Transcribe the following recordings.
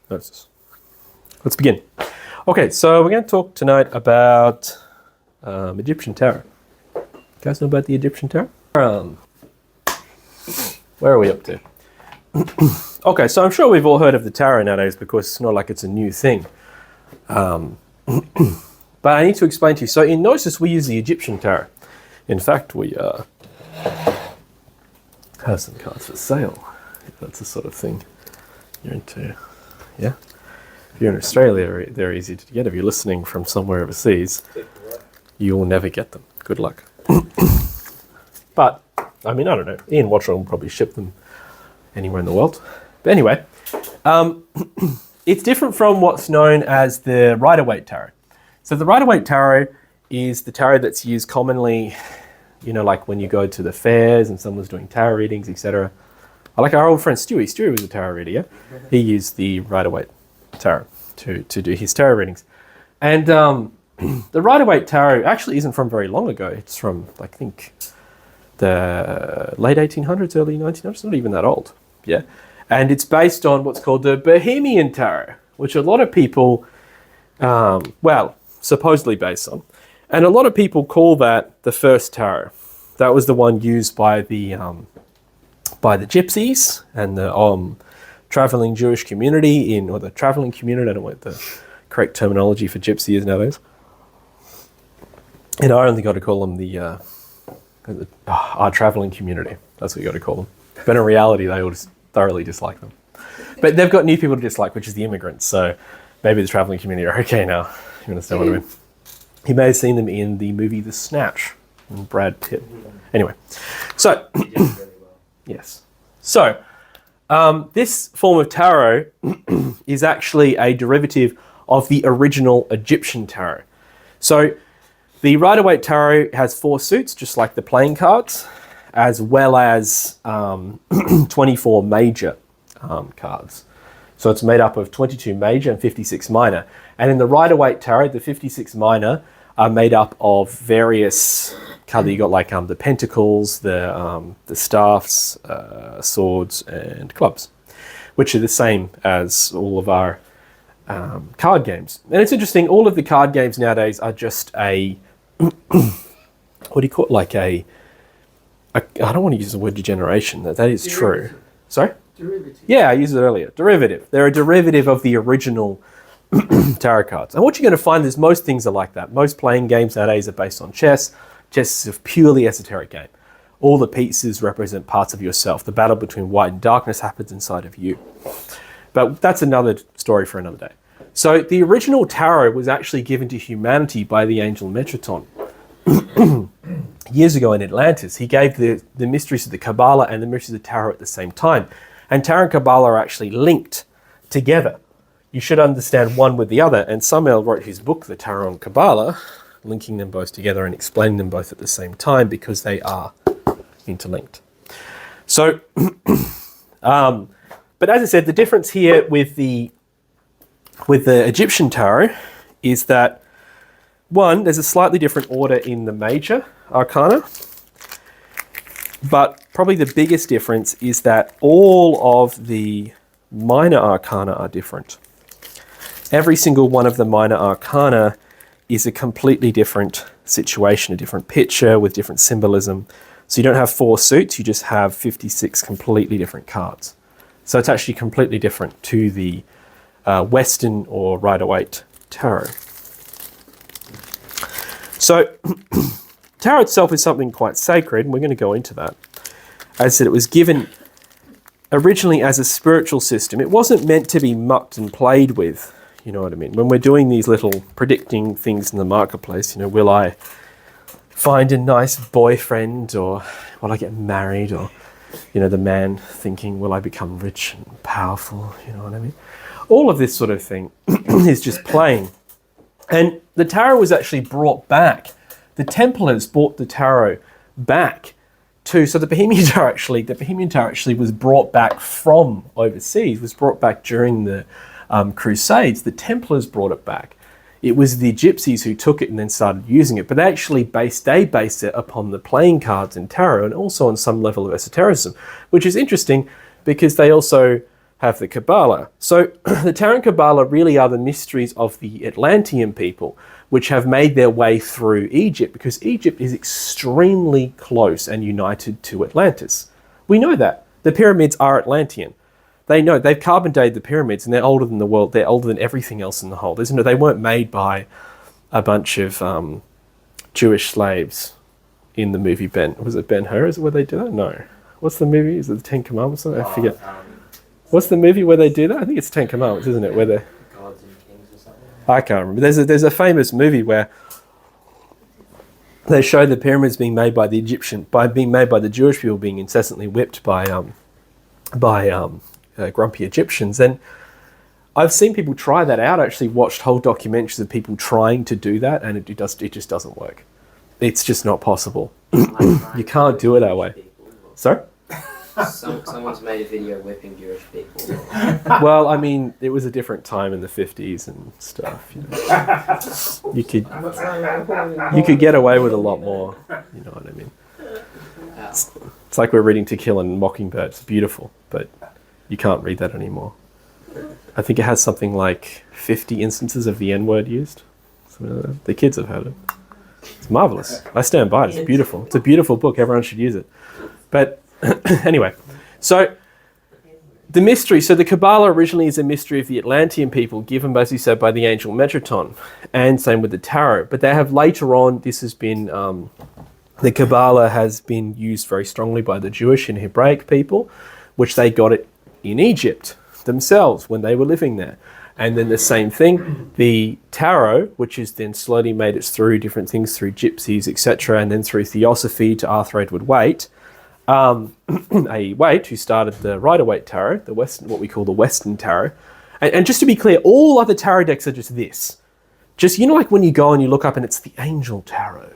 Gnosis. Let's begin. Okay, so we're going to talk tonight about Egyptian tarot. You guys know about the Egyptian tarot? Where are we up to? Okay, so I'm sure we've all heard of the tarot nowadays because it's not like it's a new thing. But I need to explain to you. So in Gnosis, we use the Egyptian tarot. In fact, we have some cards for sale. If that's the sort of thing you're into. Yeah? If you're in Australia, they're easy to get. If you're listening from somewhere overseas, you will never get them. Good luck. But, I mean, I don't know. Ian Watcher will probably ship them anywhere in the world. But anyway, it's different from what's known as the Rider-Waite tarot. So the Rider-Waite tarot is the tarot that's used commonly, you know, like when you go to the fairs and someone's doing tarot readings, etc. Like our old friend Stewie. Stewie was a tarot reader, yeah? He used the Rider-Waite tarot to do his tarot readings. And the Rider-Waite tarot actually isn't from very long ago. It's from, I think, the late 1800s, early 1900s. It's not even that old, yeah? And it's based on what's called the Bohemian tarot, which a lot of people, supposedly based on. And a lot of people call that the first tarot. That was the one used by the gypsies and the traveling Jewish community or the traveling community. I don't know what the correct terminology for gypsy is nowadays. And I only got to call them our traveling community. That's what you got to call them. But in reality, they all just thoroughly dislike them. But they've got new people to dislike, which is the immigrants. So maybe the traveling community are okay now. You understand what I mean? You may have seen them in the movie The Snatch and Brad Pitt. Anyway, so yes. So this form of tarot is actually a derivative of the original Egyptian tarot. So the Rider-Waite tarot has 4 suits, just like the playing cards, as well as 24 major cards. So it's made up of 22 major and 56 minor. And in the Rider-Waite tarot, the 56 minor are made up of various colors. You got like the pentacles, the staffs, swords, and clubs, which are the same as all of our card games. And it's interesting, all of the card games nowadays are just a, what do you call it? Like I don't want to use the word degeneration. That is true. Sorry? Derivative. Yeah, I used it earlier. Derivative. They're a derivative of the original tarot cards. And what you're going to find is most things are like that. Most playing games nowadays are based on chess. Chess is a purely esoteric game. All the pieces represent parts of yourself. The battle between light and darkness happens inside of you. But that's another story for another day. So the original tarot was actually given to humanity by the angel Metatron. Years ago in Atlantis, he gave the mysteries of the Kabbalah and the mysteries of the tarot at the same time. And tarot and Kabbalah are actually linked together. You should understand one with the other. And Samael wrote his book, The Tarot and Kabbalah, linking them both together and explaining them both at the same time because they are interlinked. So, but as I said, the difference here with the Egyptian tarot is that, one, there's a slightly different order in the major arcana, but probably the biggest difference is that all of the minor arcana are different. Every single one of the minor arcana is a completely different situation, a different picture with different symbolism. So you don't have 4 suits, you just have 56 completely different cards. So it's actually completely different to the Western or Rider-Waite tarot. So tarot itself is something quite sacred, and we're going to go into that. As I said, it was given originally as a spiritual system. It wasn't meant to be mucked and played with, you know what I mean? When we're doing these little predicting things in the marketplace, you know, will I find a nice boyfriend, or will I get married, or, you know, the man thinking, will I become rich and powerful, you know what I mean? All of this sort of thing is just playing. And the tarot was actually brought back. The Templars brought the tarot back so the Bohemian tarot actually was brought back from overseas, was brought back during the Crusades. The Templars brought it back. It was the gypsies who took it and then started using it, but they based it upon the playing cards in tarot and also on some level of esotericism, which is interesting because they also have the Kabbalah. So the Tarot and Kabbalah really are the mysteries of the Atlantean people, which have made their way through Egypt, because Egypt is extremely close and united to Atlantis. We know that. The pyramids are Atlantean. They know, they've carbon dated the pyramids, and they're older than the world, they're older than everything else in the whole. They weren't made by a bunch of Jewish slaves in the movie was it Ben-Hur? Is it where they do that? No. What's the movie? Is it the Ten Commandments? I forget. What's the movie where they do that? I think it's Ten Commandments, isn't it? Where they're Gods and Kings or something. I can't remember. There's a famous movie where they show the pyramids being made by the Jewish people being incessantly whipped by grumpy Egyptians. And I've seen people try that out. I actually watched whole documentaries of people trying to do that, and it just doesn't work. It's just not possible. You can't do it that way. Sorry? Someone's made a video whipping Jewish people. Well, I mean, it was a different time in the 50s and stuff. You could get away with a lot more. You know what I mean? It's like we're reading To Kill a Mockingbird. It's beautiful, but you can't read that anymore. I think it has something like 50 instances of the N-word used. The kids have heard it. It's marvelous. I stand by it. It's beautiful. It's a beautiful book. Everyone should use it. But anyway, so the mystery. So the Kabbalah originally is a mystery of the Atlantean people, given, as you said, by the angel Metatron, and same with the tarot. But they have later on, this has been, the Kabbalah has been used very strongly by the Jewish and Hebraic people, which they got it in Egypt themselves when they were living there. And then the same thing, the tarot, which is then slowly made its through different things, through gypsies, etc., and then through theosophy to Arthur Edward Waite. Waite, who started the Rider-Waite Tarot, the Western, what we call the Western Tarot. And just to be clear, all other tarot decks are just this. Just, like when you go and you look up and it's the Angel Tarot,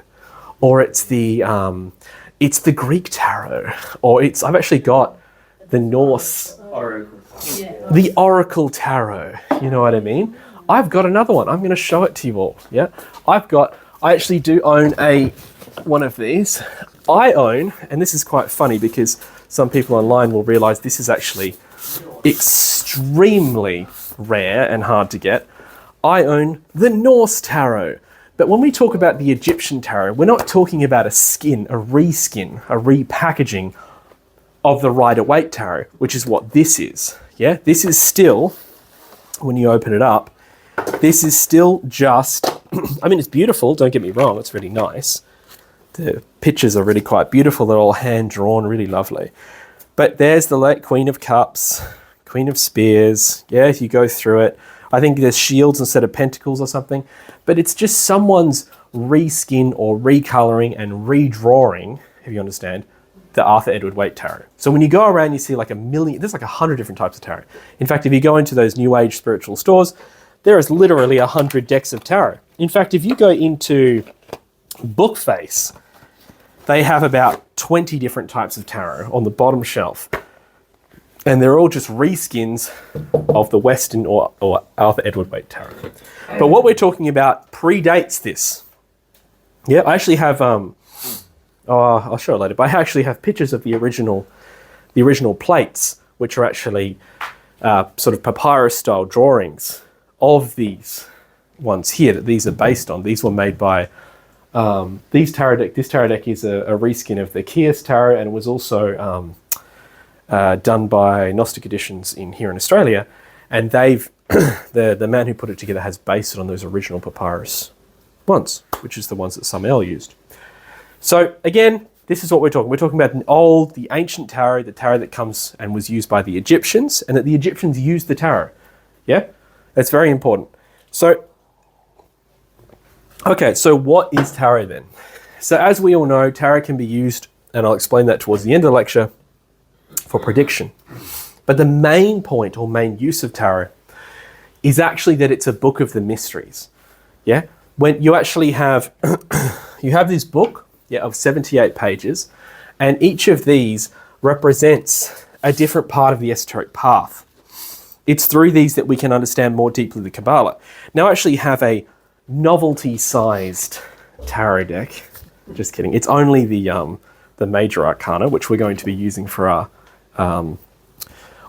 or it's the Greek Tarot, or I've actually got the Norse, the Oracle Tarot, you know what I mean? I've got another one. I'm going to show it to you all, yeah? I actually do own one of these. I own, and this is quite funny because some people online will realize this is actually extremely rare and hard to get. I own the Norse Tarot. But when we talk about the Egyptian Tarot, we're not talking about a reskin, a repackaging of the Rider-Waite Tarot, which is what this is. Yeah, this is still, when you open it up, this is still just, I mean, it's beautiful, don't get me wrong, it's really nice. The pictures are really quite beautiful. They're all hand-drawn, really lovely. But there's the late Queen of Cups, Queen of Spears. Yeah, if you go through it, I think there's shields instead of pentacles or something. But it's just someone's reskin or recoloring and redrawing, if you understand, the Arthur Edward Waite Tarot. So when you go around, you see like there's like 100 different types of tarot. In fact, if you go into those New Age spiritual stores, there is literally 100 decks of tarot. In fact, if you go into Bookface, they have about 20 different types of tarot on the bottom shelf. And they're all just reskins of the Western or Arthur Edward Waite Tarot. But what we're talking about predates this. Yeah, I actually have, I'll show it later, but I actually have pictures of the original plates, which are actually sort of papyrus-style drawings of these ones here that these are based on. These were made by this tarot deck is a reskin of the Kias Tarot, and it was also done by Gnostic Editions here in Australia, and they've the man who put it together has based it on those original papyrus ones, which is the ones that Samael used. So again, this is what we're talking. We're talking about the ancient tarot, the tarot that comes and was used by the Egyptians, and that the Egyptians used the tarot. Yeah, that's very important. So, okay, so what is tarot then? So as we all know, tarot can be used, and I'll explain that towards the end of the lecture, for prediction. But the main point or main use of tarot is actually that it's a book of the mysteries. Yeah, when you actually have you have this book, of 78 pages, and each of these represents a different part of the esoteric path. It's through these that we can understand more deeply the Kabbalah. Now I actually have a novelty-sized tarot deck. Just kidding. It's only the major arcana, which we're going to be using for our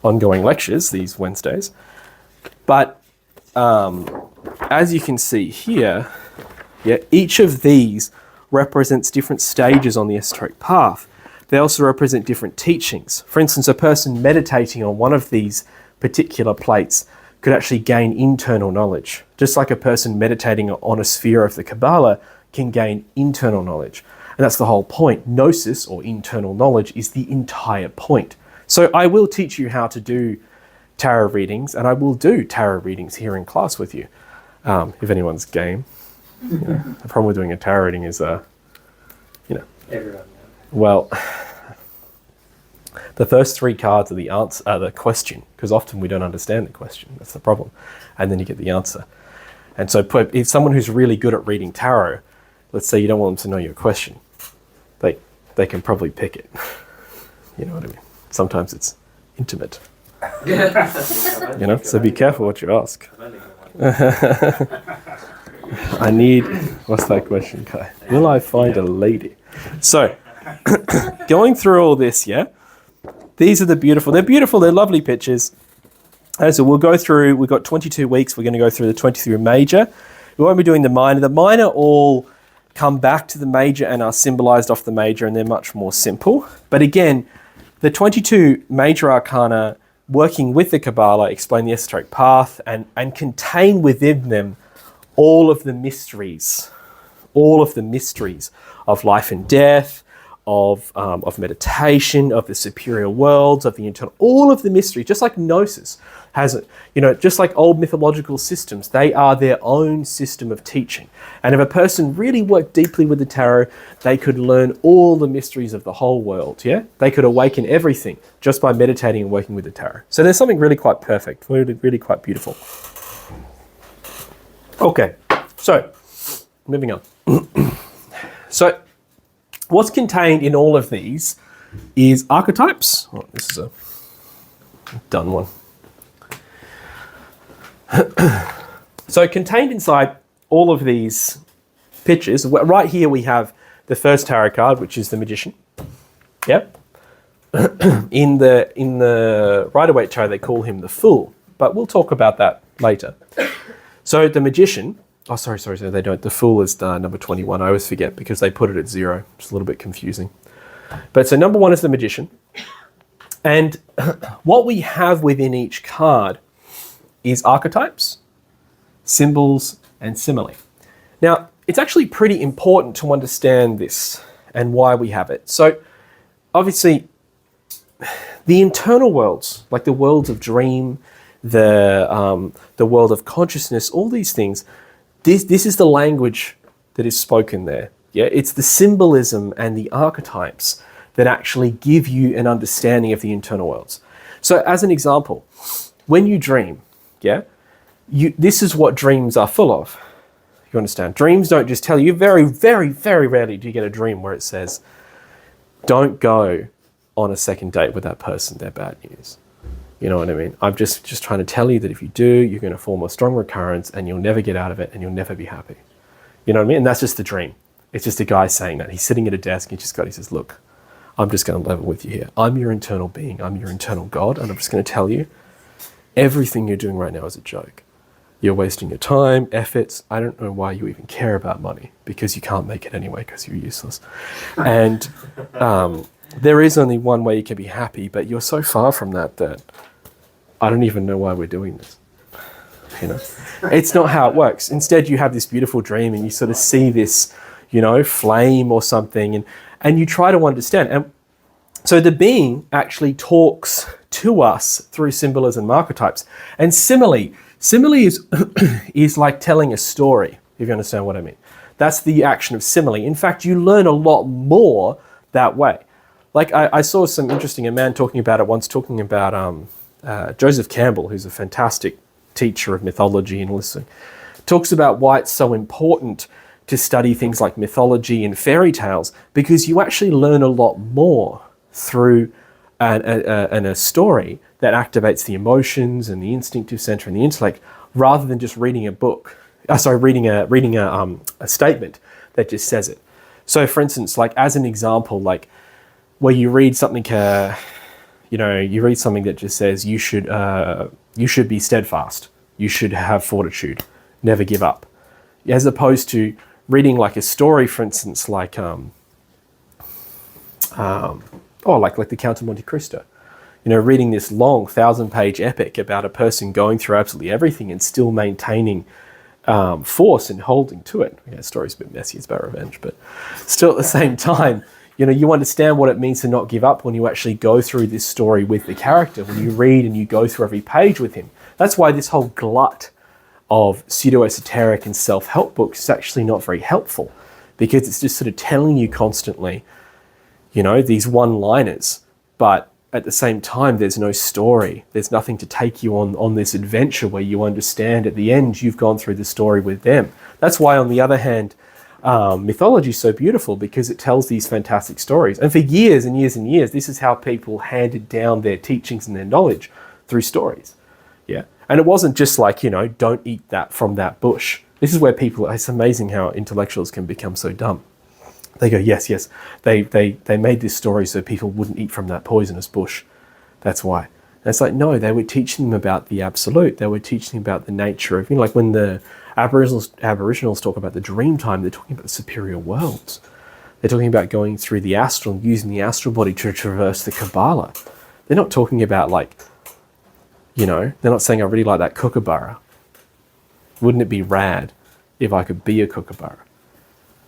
ongoing lectures these Wednesdays. But as you can see here, each of these represents different stages on the esoteric path. They also represent different teachings. For instance, a person meditating on one of these particular plates could actually gain internal knowledge, just like a person meditating on a sphere of the Kabbalah can gain internal knowledge. And that's the whole point. Gnosis, or internal knowledge, is the entire point. So I will teach you how to do tarot readings, and I will do tarot readings here in class with you, if anyone's game. The problem with doing a tarot reading is, Everyone knows. well, the first 3 cards are the answer, the question, because often we don't understand the question. That's the problem. And then you get the answer. And so if someone who's really good at reading tarot, let's say you don't want them to know your question, they can probably pick it. You know what I mean? Sometimes it's intimate. So be careful what you ask. I need, what's that question, Kai? Will I find a lady? So, going through all this, these are they're beautiful, they're lovely pictures. And so we'll go through, we've got 22 weeks, we're going to go through the 23 major. We won't be doing the minor. The minor all come back to the major and are symbolized off the major, and they're much more simple. But again, the 22 major arcana, working with the Kabbalah, explain the esoteric path and contain within them all of the mysteries of life and death, of meditation, of the superior worlds, of the internal, all of the mystery, just like Gnosis has it, just like old mythological systems, they are their own system of teaching. And if a person really worked deeply with the tarot, they could learn all the mysteries of the whole world, They could awaken everything just by meditating and working with the tarot. So there's something really quite perfect, really quite beautiful. Okay, so moving on. So what's contained in all of these is archetypes. Oh, this is a done one. So contained inside all of these pictures, right here we have the first tarot card, which is the Magician. Yep. In the Rider-Waite tarot, they call him the Fool, but we'll talk about that later. So the Magician, sorry, they don't. The Fool is number 21. I always forget because they put it at 0. It's a little bit confusing. But so number 1 is the Magician. And what we have within each card is archetypes, symbols, and simile. Now, it's actually pretty important to understand this and why we have it. So obviously, the internal worlds, like the worlds of dream, the world of consciousness, all these things, this is the language that is spoken there. It's the symbolism and the archetypes that actually give you an understanding of the internal worlds. So as an example, when you dream, this is what dreams are full of. You understand? Dreams don't just tell you, very, very, very rarely do you get a dream where it says, don't go on a second date with that person, they're bad news. You know what I mean? I'm just trying to tell you that if you do, you're going to form a strong recurrence and you'll never get out of it and you'll never be happy. You know what I mean? And that's just the dream. It's just a guy saying that. He's sitting at a desk and he says, look, I'm just going to level with you here. I'm your internal being. I'm your internal God. And I'm just going to tell you, everything you're doing right now is a joke. You're wasting your time, efforts. I don't know why you even care about money, because you can't make it anyway because you're useless. And there is only one way you can be happy, but you're so far from that I don't even know why we're doing this. It's not how it works. Instead, you have this beautiful dream and you sort of see this, flame or something, and you try to understand. And so the being actually talks to us through symbolism and archetypes. And simile is like telling a story, if you understand what I mean. That's the action of simile. In fact, you learn a lot more that way. Like I saw a man talking about it once, talking about Joseph Campbell, who's a fantastic teacher of mythology and listening, talks about why it's so important to study things like mythology and fairy tales, because you actually learn a lot more through a story that activates the emotions and the instinctive center and the intellect, rather than just reading a book. Reading a statement that just says it. So, for instance, like as an example, like where you read something, you read something that just says you should be steadfast, you should have fortitude, never give up, as opposed to reading like a story, for instance, like like the Count of Monte Cristo. Reading this long 1,000-page epic about a person going through absolutely everything and still maintaining force and holding to it. The story's a bit messy, it's about revenge, but still at the same time, you understand what it means to not give up when you actually go through this story with the character, when you read and you go through every page with him. That's why this whole glut of pseudo-esoteric and self-help books is actually not very helpful, because it's just sort of telling you constantly, these one-liners, but at the same time, there's no story. There's nothing to take you on this adventure where you understand at the end you've gone through the story with them. That's why, on the other hand, mythology is so beautiful, because it tells these fantastic stories. And for years and years and years, this is how people handed down their teachings and their knowledge, through stories. Yeah. And it wasn't just like, don't eat that from that bush. This is where it's amazing how intellectuals can become so dumb. They go, yes, they made this story so people wouldn't eat from that poisonous bush. That's why. And it's like, no, they were teaching them about the absolute. They were teaching them about the nature of, like when the Aboriginals talk about the dream time, they're talking about the superior worlds. They're talking about going through the astral, using the astral body to traverse the Kabbalah. They're not talking about they're not saying I really like that kookaburra. Wouldn't it be rad if I could be a kookaburra?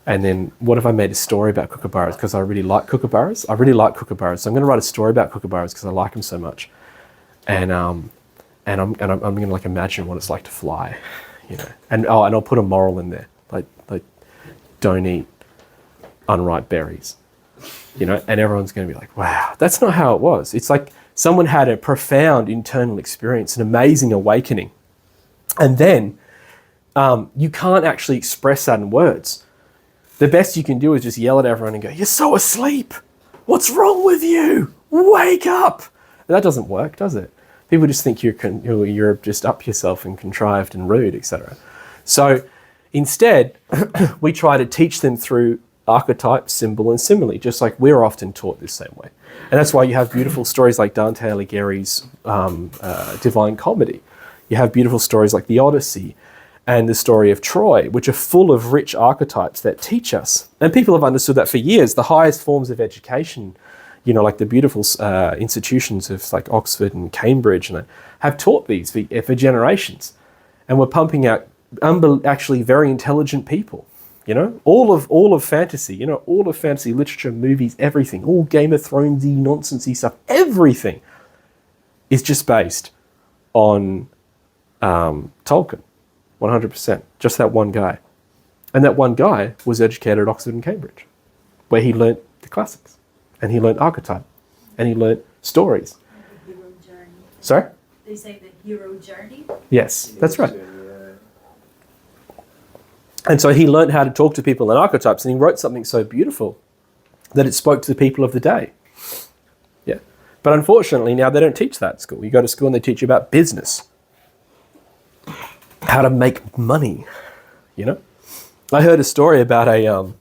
And then what if I made a story about kookaburras because I really like kookaburras? I really like kookaburras, so I'm going to write a story about kookaburras because I like them so much. And I'm going to imagine what it's like to fly, And I'll put a moral in there, like don't eat unripe berries, And everyone's going to be like, wow, that's not how it was. It's like someone had a profound internal experience, an amazing awakening, and then you can't actually express that in words. The best you can do is just yell at everyone and go, you're so asleep. What's wrong with you? Wake up. And that doesn't work, does it? People just think you're just up yourself and contrived and rude, etc. So instead, we try to teach them through archetype, symbol, and simile, just like we're often taught this same way. And that's why you have beautiful stories like Dante Alighieri's Divine Comedy. You have beautiful stories like the Odyssey and the story of Troy, which are full of rich archetypes that teach us. And people have understood that for years. The highest forms of education, like the beautiful institutions of like Oxford and Cambridge, and have taught these for generations. And we're pumping out actually very intelligent people. All of fantasy, all of fantasy literature, movies, everything, all Game of Thronesy, nonsensey stuff, everything is just based on Tolkien. 100%. Just that one guy. And that one guy was educated at Oxford and Cambridge, where he learnt the classics, and he learnt archetype, and he learnt stories. The hero journey. Sorry? They say the hero journey? Yes, that's right. And so he learnt how to talk to people in archetypes, and he wrote something so beautiful that it spoke to the people of the day. Yeah. But unfortunately, now they don't teach that at school. You go to school and they teach you about business, how to make money, I heard a story about a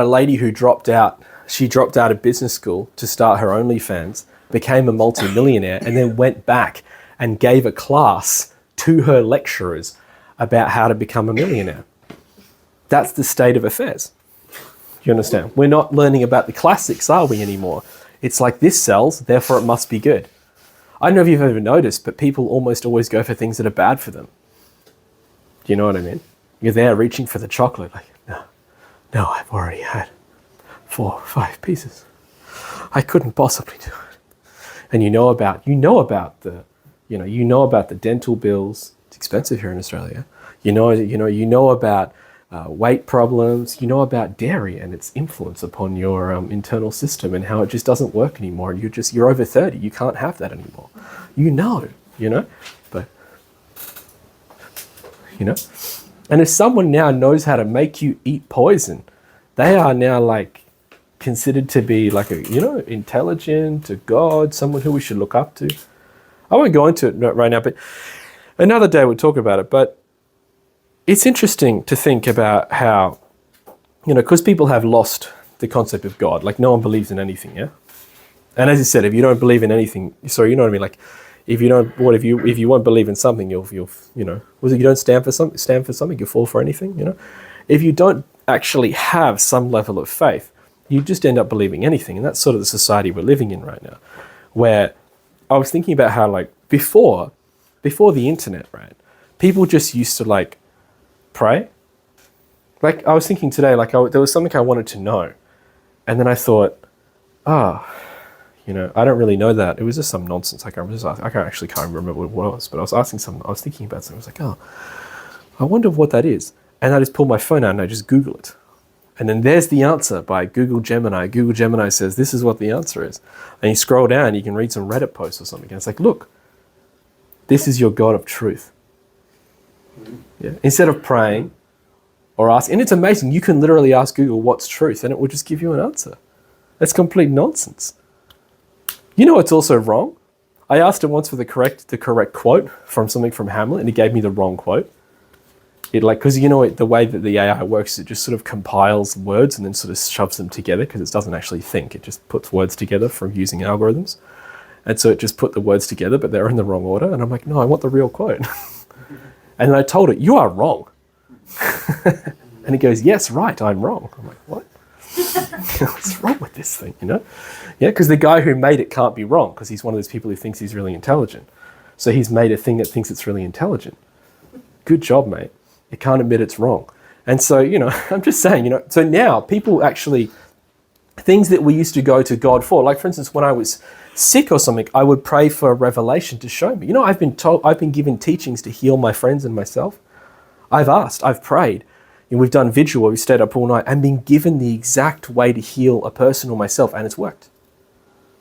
lady who dropped out. She dropped out of business school to start her OnlyFans, became a multimillionaire, and then went back and gave a class to her lecturers about how to become a millionaire. That's the state of affairs. You understand? We're not learning about the classics, are we, anymore? It's like, this sells, therefore it must be good. I don't know if you've ever noticed, but people almost always go for things that are bad for them. Do you know what I mean? You're there reaching for the chocolate, like, no, I've already had 4 or 5 pieces. I couldn't possibly do it. And you know about the dental bills. It's expensive here in Australia. You know about weight problems. You know about dairy and its influence upon your internal system and how it just doesn't work anymore. You're over 30. You can't have that anymore. But and if someone now knows how to make you eat poison, they are now like considered to be like intelligent, a god, someone who we should look up to. I won't go into it right now, but another day we'll talk about it. But it's interesting to think about how, because people have lost the concept of God. Like, no one believes in anything, yeah? And as you said, if you don't believe in anything, sorry, you know what I mean? Like, if you don't, if you won't believe in something, you'll was it you don't stand for something, you fall for anything, you know? If you don't actually have some level of faith, you just end up believing anything. And that's sort of the society we're living in right now, where I was thinking about how, like, before the internet, right, people just used to, like, pray. Like, I was thinking today, like, there was something I wanted to know. And then I thought, you know, I don't really know that. It was just some nonsense. I can't remember what it was. But I was thinking about something. I was like, I wonder what that is. And I just pull my phone out and I just Google it. And then there's the answer by Google Gemini. Google Gemini says, this is what the answer is. And you scroll down, you can read some Reddit posts or something. And it's like, look, this is your God of truth. Yeah. Instead of praying or asking, and it's amazing, you can literally ask Google what's truth and it will just give you an answer. That's complete nonsense. You know it's also wrong? I asked it once for the correct quote from something from Hamlet, and it gave me the wrong quote. Because you know the way that the AI works, it just sort of compiles words and then sort of shoves them together because it doesn't actually think. It just puts words together from using algorithms. And so it just put the words together, but they're in the wrong order. And I'm like, no, I want the real quote. And then I told it, you are wrong. And it goes, yes, right, I'm wrong. I'm like, what? What's wrong with this thing, you know? Yeah, because the guy who made it can't be wrong because he's one of those people who thinks he's really intelligent. So he's made a thing that thinks it's really intelligent. Good job, mate. It can't admit it's wrong. And so, you know, I'm just saying, you know, so now people actually, things that we used to go to God for, like for instance, when I was sick or something, I would pray for a revelation to show me. You know, I've been given teachings to heal my friends and myself. I've asked, I've prayed. And we've done vigil where we stayed up all night and been given the exact way to heal a person or myself, and it's worked.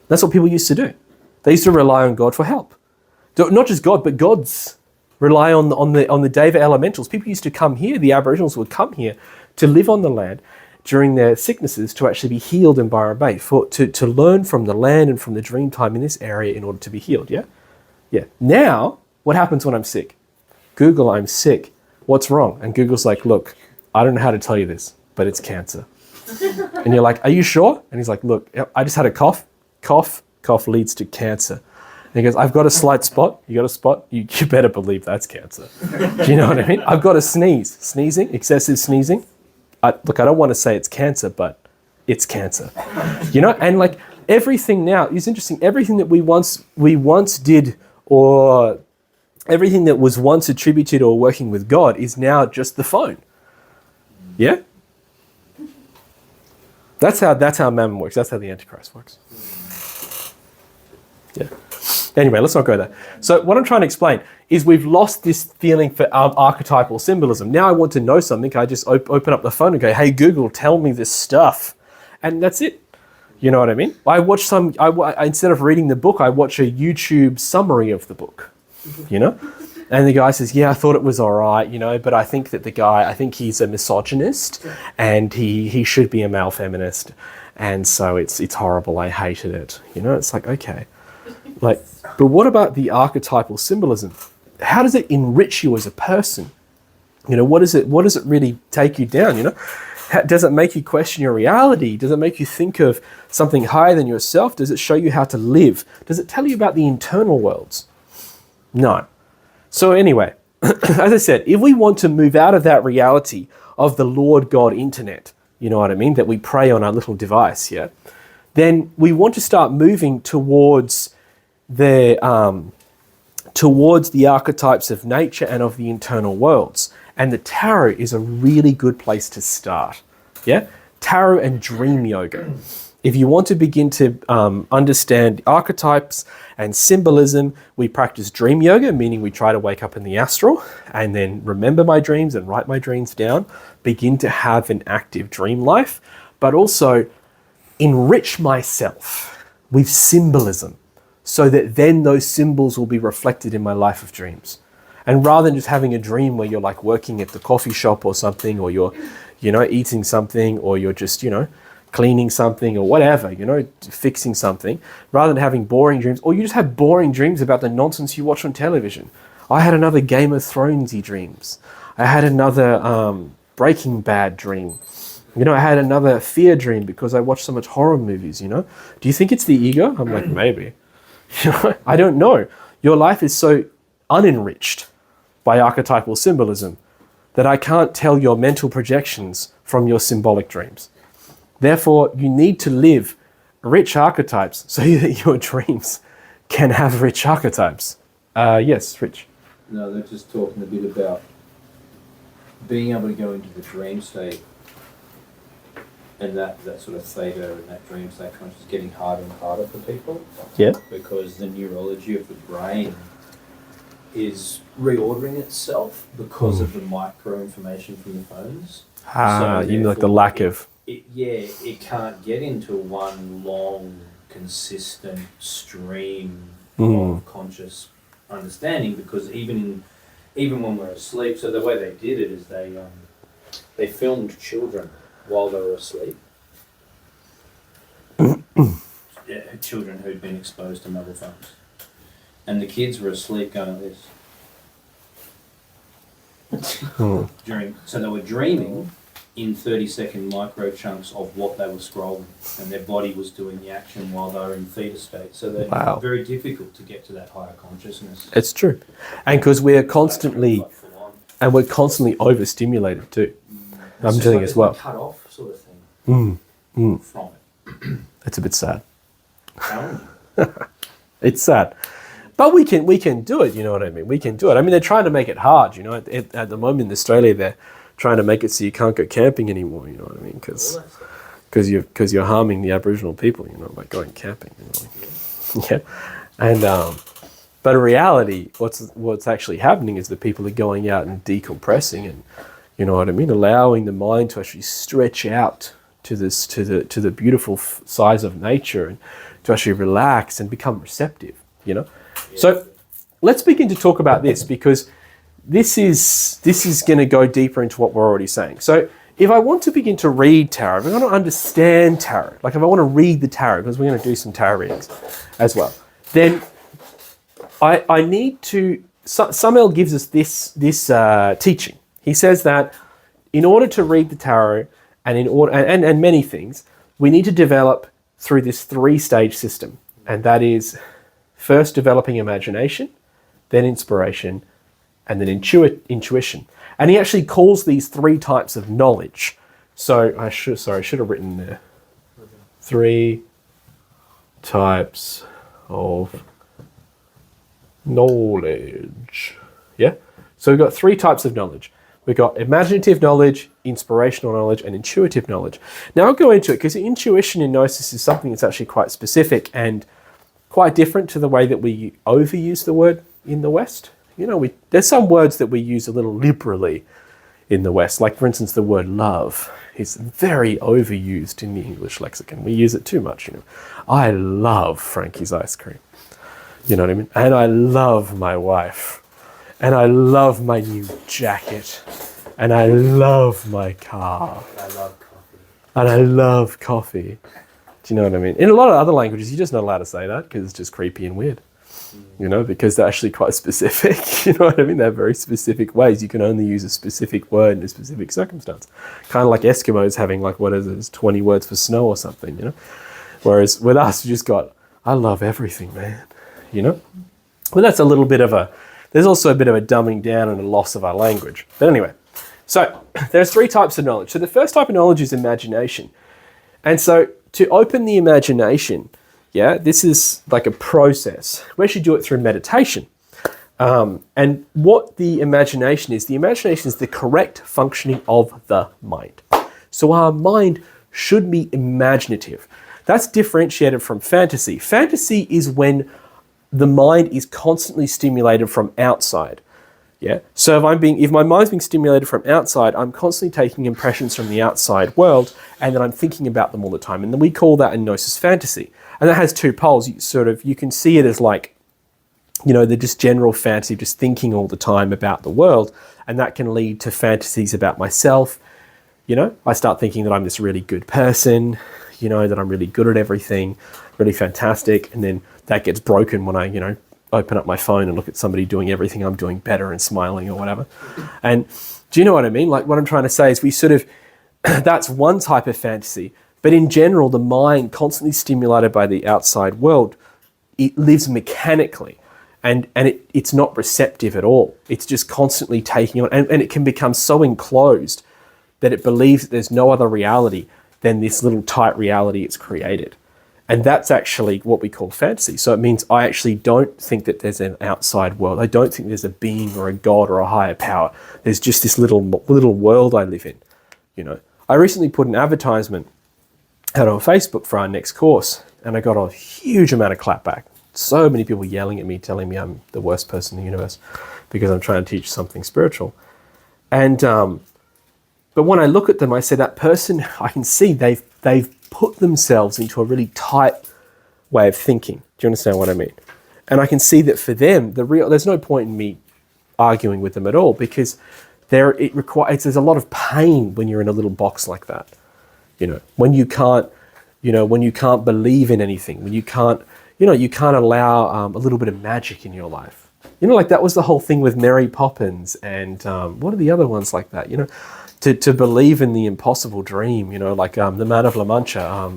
That's what people used to do. They used to rely on God for help. Not just God, but gods. Rely on the Deva elementals. People used to come here, the Aboriginals would come here to live on the land during their sicknesses to actually be healed in Byron Bay, to learn from the land and from the dream time in this area in order to be healed, yeah? Yeah. Now, what happens when I'm sick? Google, I'm sick. What's wrong? And Google's like, look, I don't know how to tell you this, but it's cancer. And you're like, are you sure? And he's like, look, I just had a cough. Cough leads to cancer. And he goes, I've got a slight spot. You got a spot? You better believe that's cancer. Do you know what I mean? I've got a sneeze. Sneezing, excessive sneezing. Look, I don't want to say it's cancer, but it's cancer. You know, and like everything now is interesting. Everything that we once did, or everything that was once attributed or working with God is now just the phone. Yeah? That's how Mammon works. That's how the Antichrist works. Yeah. Anyway, let's not go there. So what I'm trying to explain is we've lost this feeling for archetypal symbolism. Now I want to know something. I just open up the phone and go, hey, Google, tell me this stuff. And that's it. You know what I mean? I watch instead of reading the book, I watch a YouTube summary of the book, you know? And the guy says, yeah, I thought it was all right, you know, but I think he's a misogynist and he should be a male feminist. And so it's horrible. I hated it. You know, it's like, okay. Like, but what about the archetypal symbolism? How does it enrich you as a person? You know, what does it really take you down, you know? Does it make you question your reality? Does it make you think of something higher than yourself? Does it show you how to live? Does it tell you about the internal worlds? No. So anyway, as I said, if we want to move out of that reality of the Lord God internet, you know what I mean, that we pray on our little device, yeah, then we want to start moving towards the archetypes of nature and of the internal worlds. And the tarot is a really good place to start. Yeah? Tarot and dream yoga. If you want to begin to understand archetypes and symbolism, we practice dream yoga, meaning we try to wake up in the astral and then remember my dreams and write my dreams down, begin to have an active dream life, but also enrich myself with symbolism so that then those symbols will be reflected in my life of dreams. And rather than just having a dream where you're like working at the coffee shop or something, or you're, you know, eating something, or you're just, you know, cleaning something or whatever, you know, fixing something, rather than having boring dreams, or you just have boring dreams about the nonsense you watch on television. I had another Game of Thronesy dreams. I had another Breaking Bad dream. You know, I had another fear dream because I watched so much horror movies, you know. Do you think it's the ego? I'm like, maybe. You know, I don't know. Your life is so unenriched by archetypal symbolism that I can't tell your mental projections from your symbolic dreams. Therefore, you need to live rich archetypes so that your dreams can have rich archetypes. Yes, Rich. No, they're just talking a bit about being able to go into the dream state, and that sort of theta and that dream state conscious is getting harder and harder for people. Yeah. Because the neurology of the brain is reordering itself because of the micro information from the phones. You mean like the lack of... It can't get into one long, consistent stream of conscious understanding, because even when we're asleep, so the way they did it is they filmed children while they were asleep. Children who'd been exposed to mobile phones. And the kids were asleep going like this. So they were dreaming in 30-second micro chunks of what they were scrolling, and their body was doing the action while they were in theta state. So they're very difficult to get to that higher consciousness. It's true. And because we're constantly overstimulated too. I'm doing as well. Cut off sort of thing from it. It's a bit sad. It's sad. But we can do it, you know what I mean? We can do it. I mean, they're trying to make it hard, you know. At the moment in Australia, they're trying to make it so you can't go camping anymore, you know what I mean? Because you're harming the Aboriginal people, you know, by going camping. You know? Yeah. And but in reality, what's actually happening is that people are going out and decompressing, and you know what I mean, allowing the mind to actually stretch out to the beautiful size of nature, and to actually relax and become receptive, you know. Yeah. So let's begin to talk about this, because this is going to go deeper into what we're already saying. So if I want to begin to read tarot, if I want to understand tarot, like if I want to read the tarot, because we're going to do some tarot readings as well, then I need to... Samael gives us this teaching. He says that in order to read the tarot and many things, we need to develop through this 3-stage system. And that is first developing imagination, then inspiration, and then intuition. And he actually calls these 3 types of knowledge. So I should have written there. 3 types of knowledge. Yeah? So we've got 3 types of knowledge. We've got imaginative knowledge, inspirational knowledge, and intuitive knowledge. Now I'll go into it, because intuition in Gnosis is something that's actually quite specific and quite different to the way that we overuse the word in the West. You know, there's some words that we use a little liberally in the West. Like, for instance, the word love is very overused in the English lexicon. We use it too much, you know. I love Frankie's ice cream. You know what I mean? And I love my wife. And I love my new jacket. And I love my car. I love coffee. And I love coffee. Do you know what I mean? In a lot of other languages, you're just not allowed to say that, because it's just creepy and weird. You know, because they're actually quite specific. You know what I mean? They're very specific ways. You can only use a specific word in a specific circumstance. Kind of like Eskimos having, like, 20 words for snow or something, you know? Whereas with us, we just got, I love everything, man. You know? Well, that's a little bit of there's also a bit of a dumbing down and a loss of our language. But anyway, so there's 3 types of knowledge. So the first type of knowledge is imagination. And so to open the imagination, yeah, this is like a process. We actually do it through meditation. And what the imagination is the correct functioning of the mind. So our mind should be imaginative. That's differentiated from fantasy. Fantasy is when the mind is constantly stimulated from outside. Yeah. So if my mind's being stimulated from outside, I'm constantly taking impressions from the outside world, and then I'm thinking about them all the time. And then we call that a gnosis fantasy. And that has 2 poles. You can see it as like, you know, the just general fantasy, just thinking all the time about the world. And that can lead to fantasies about myself. You know, I start thinking that I'm this really good person, you know, that I'm really good at everything, really fantastic. And then that gets broken when I, you know, open up my phone and look at somebody doing everything I'm doing better and smiling or whatever. And do you know what I mean? Like, what I'm trying to say is we sort of, that's one type of fantasy. But in general, the mind, constantly stimulated by the outside world, it lives mechanically, and it's not receptive at all. It's just constantly taking on, and it can become so enclosed that it believes that there's no other reality than this little tight reality it's created. And that's actually what we call fantasy. So it means I actually don't think that there's an outside world. I don't think there's a being or a god or a higher power. There's just this little world I live in. You know, I recently put an advertisement out on Facebook for our next course, and I got a huge amount of clapback. So many people yelling at me, telling me I'm the worst person in the universe because I'm trying to teach something spiritual. And but when I look at them, I say that person, I can see they've put themselves into a really tight way of thinking. Do you understand what I mean? And I can see that for them, there's no point in me arguing with them at all, because there's a lot of pain when you're in a little box like that. You know, when you can't believe in anything, when you can't allow a little bit of magic in your life. You know, like that was the whole thing with Mary Poppins and what are the other ones like that? You know, to believe in the impossible dream. You know, like the Man of La Mancha,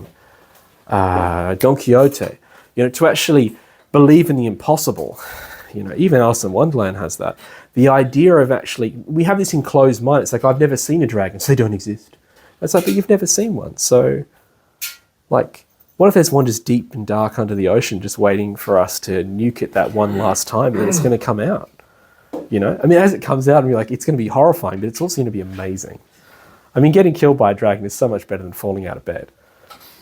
Don Quixote. You know, to actually believe in the impossible. You know, even Alice in Wonderland has that. The idea of we have this enclosed mind. It's like, I've never seen a dragon, so they don't exist. It's like, but you've never seen one. So, like, what if there's one just deep and dark under the ocean, just waiting for us to nuke it that one last time, and then it's going to come out? You know, I mean, as it comes out, and you're like, it's going to be horrifying, but it's also going to be amazing. I mean, getting killed by a dragon is so much better than falling out of bed.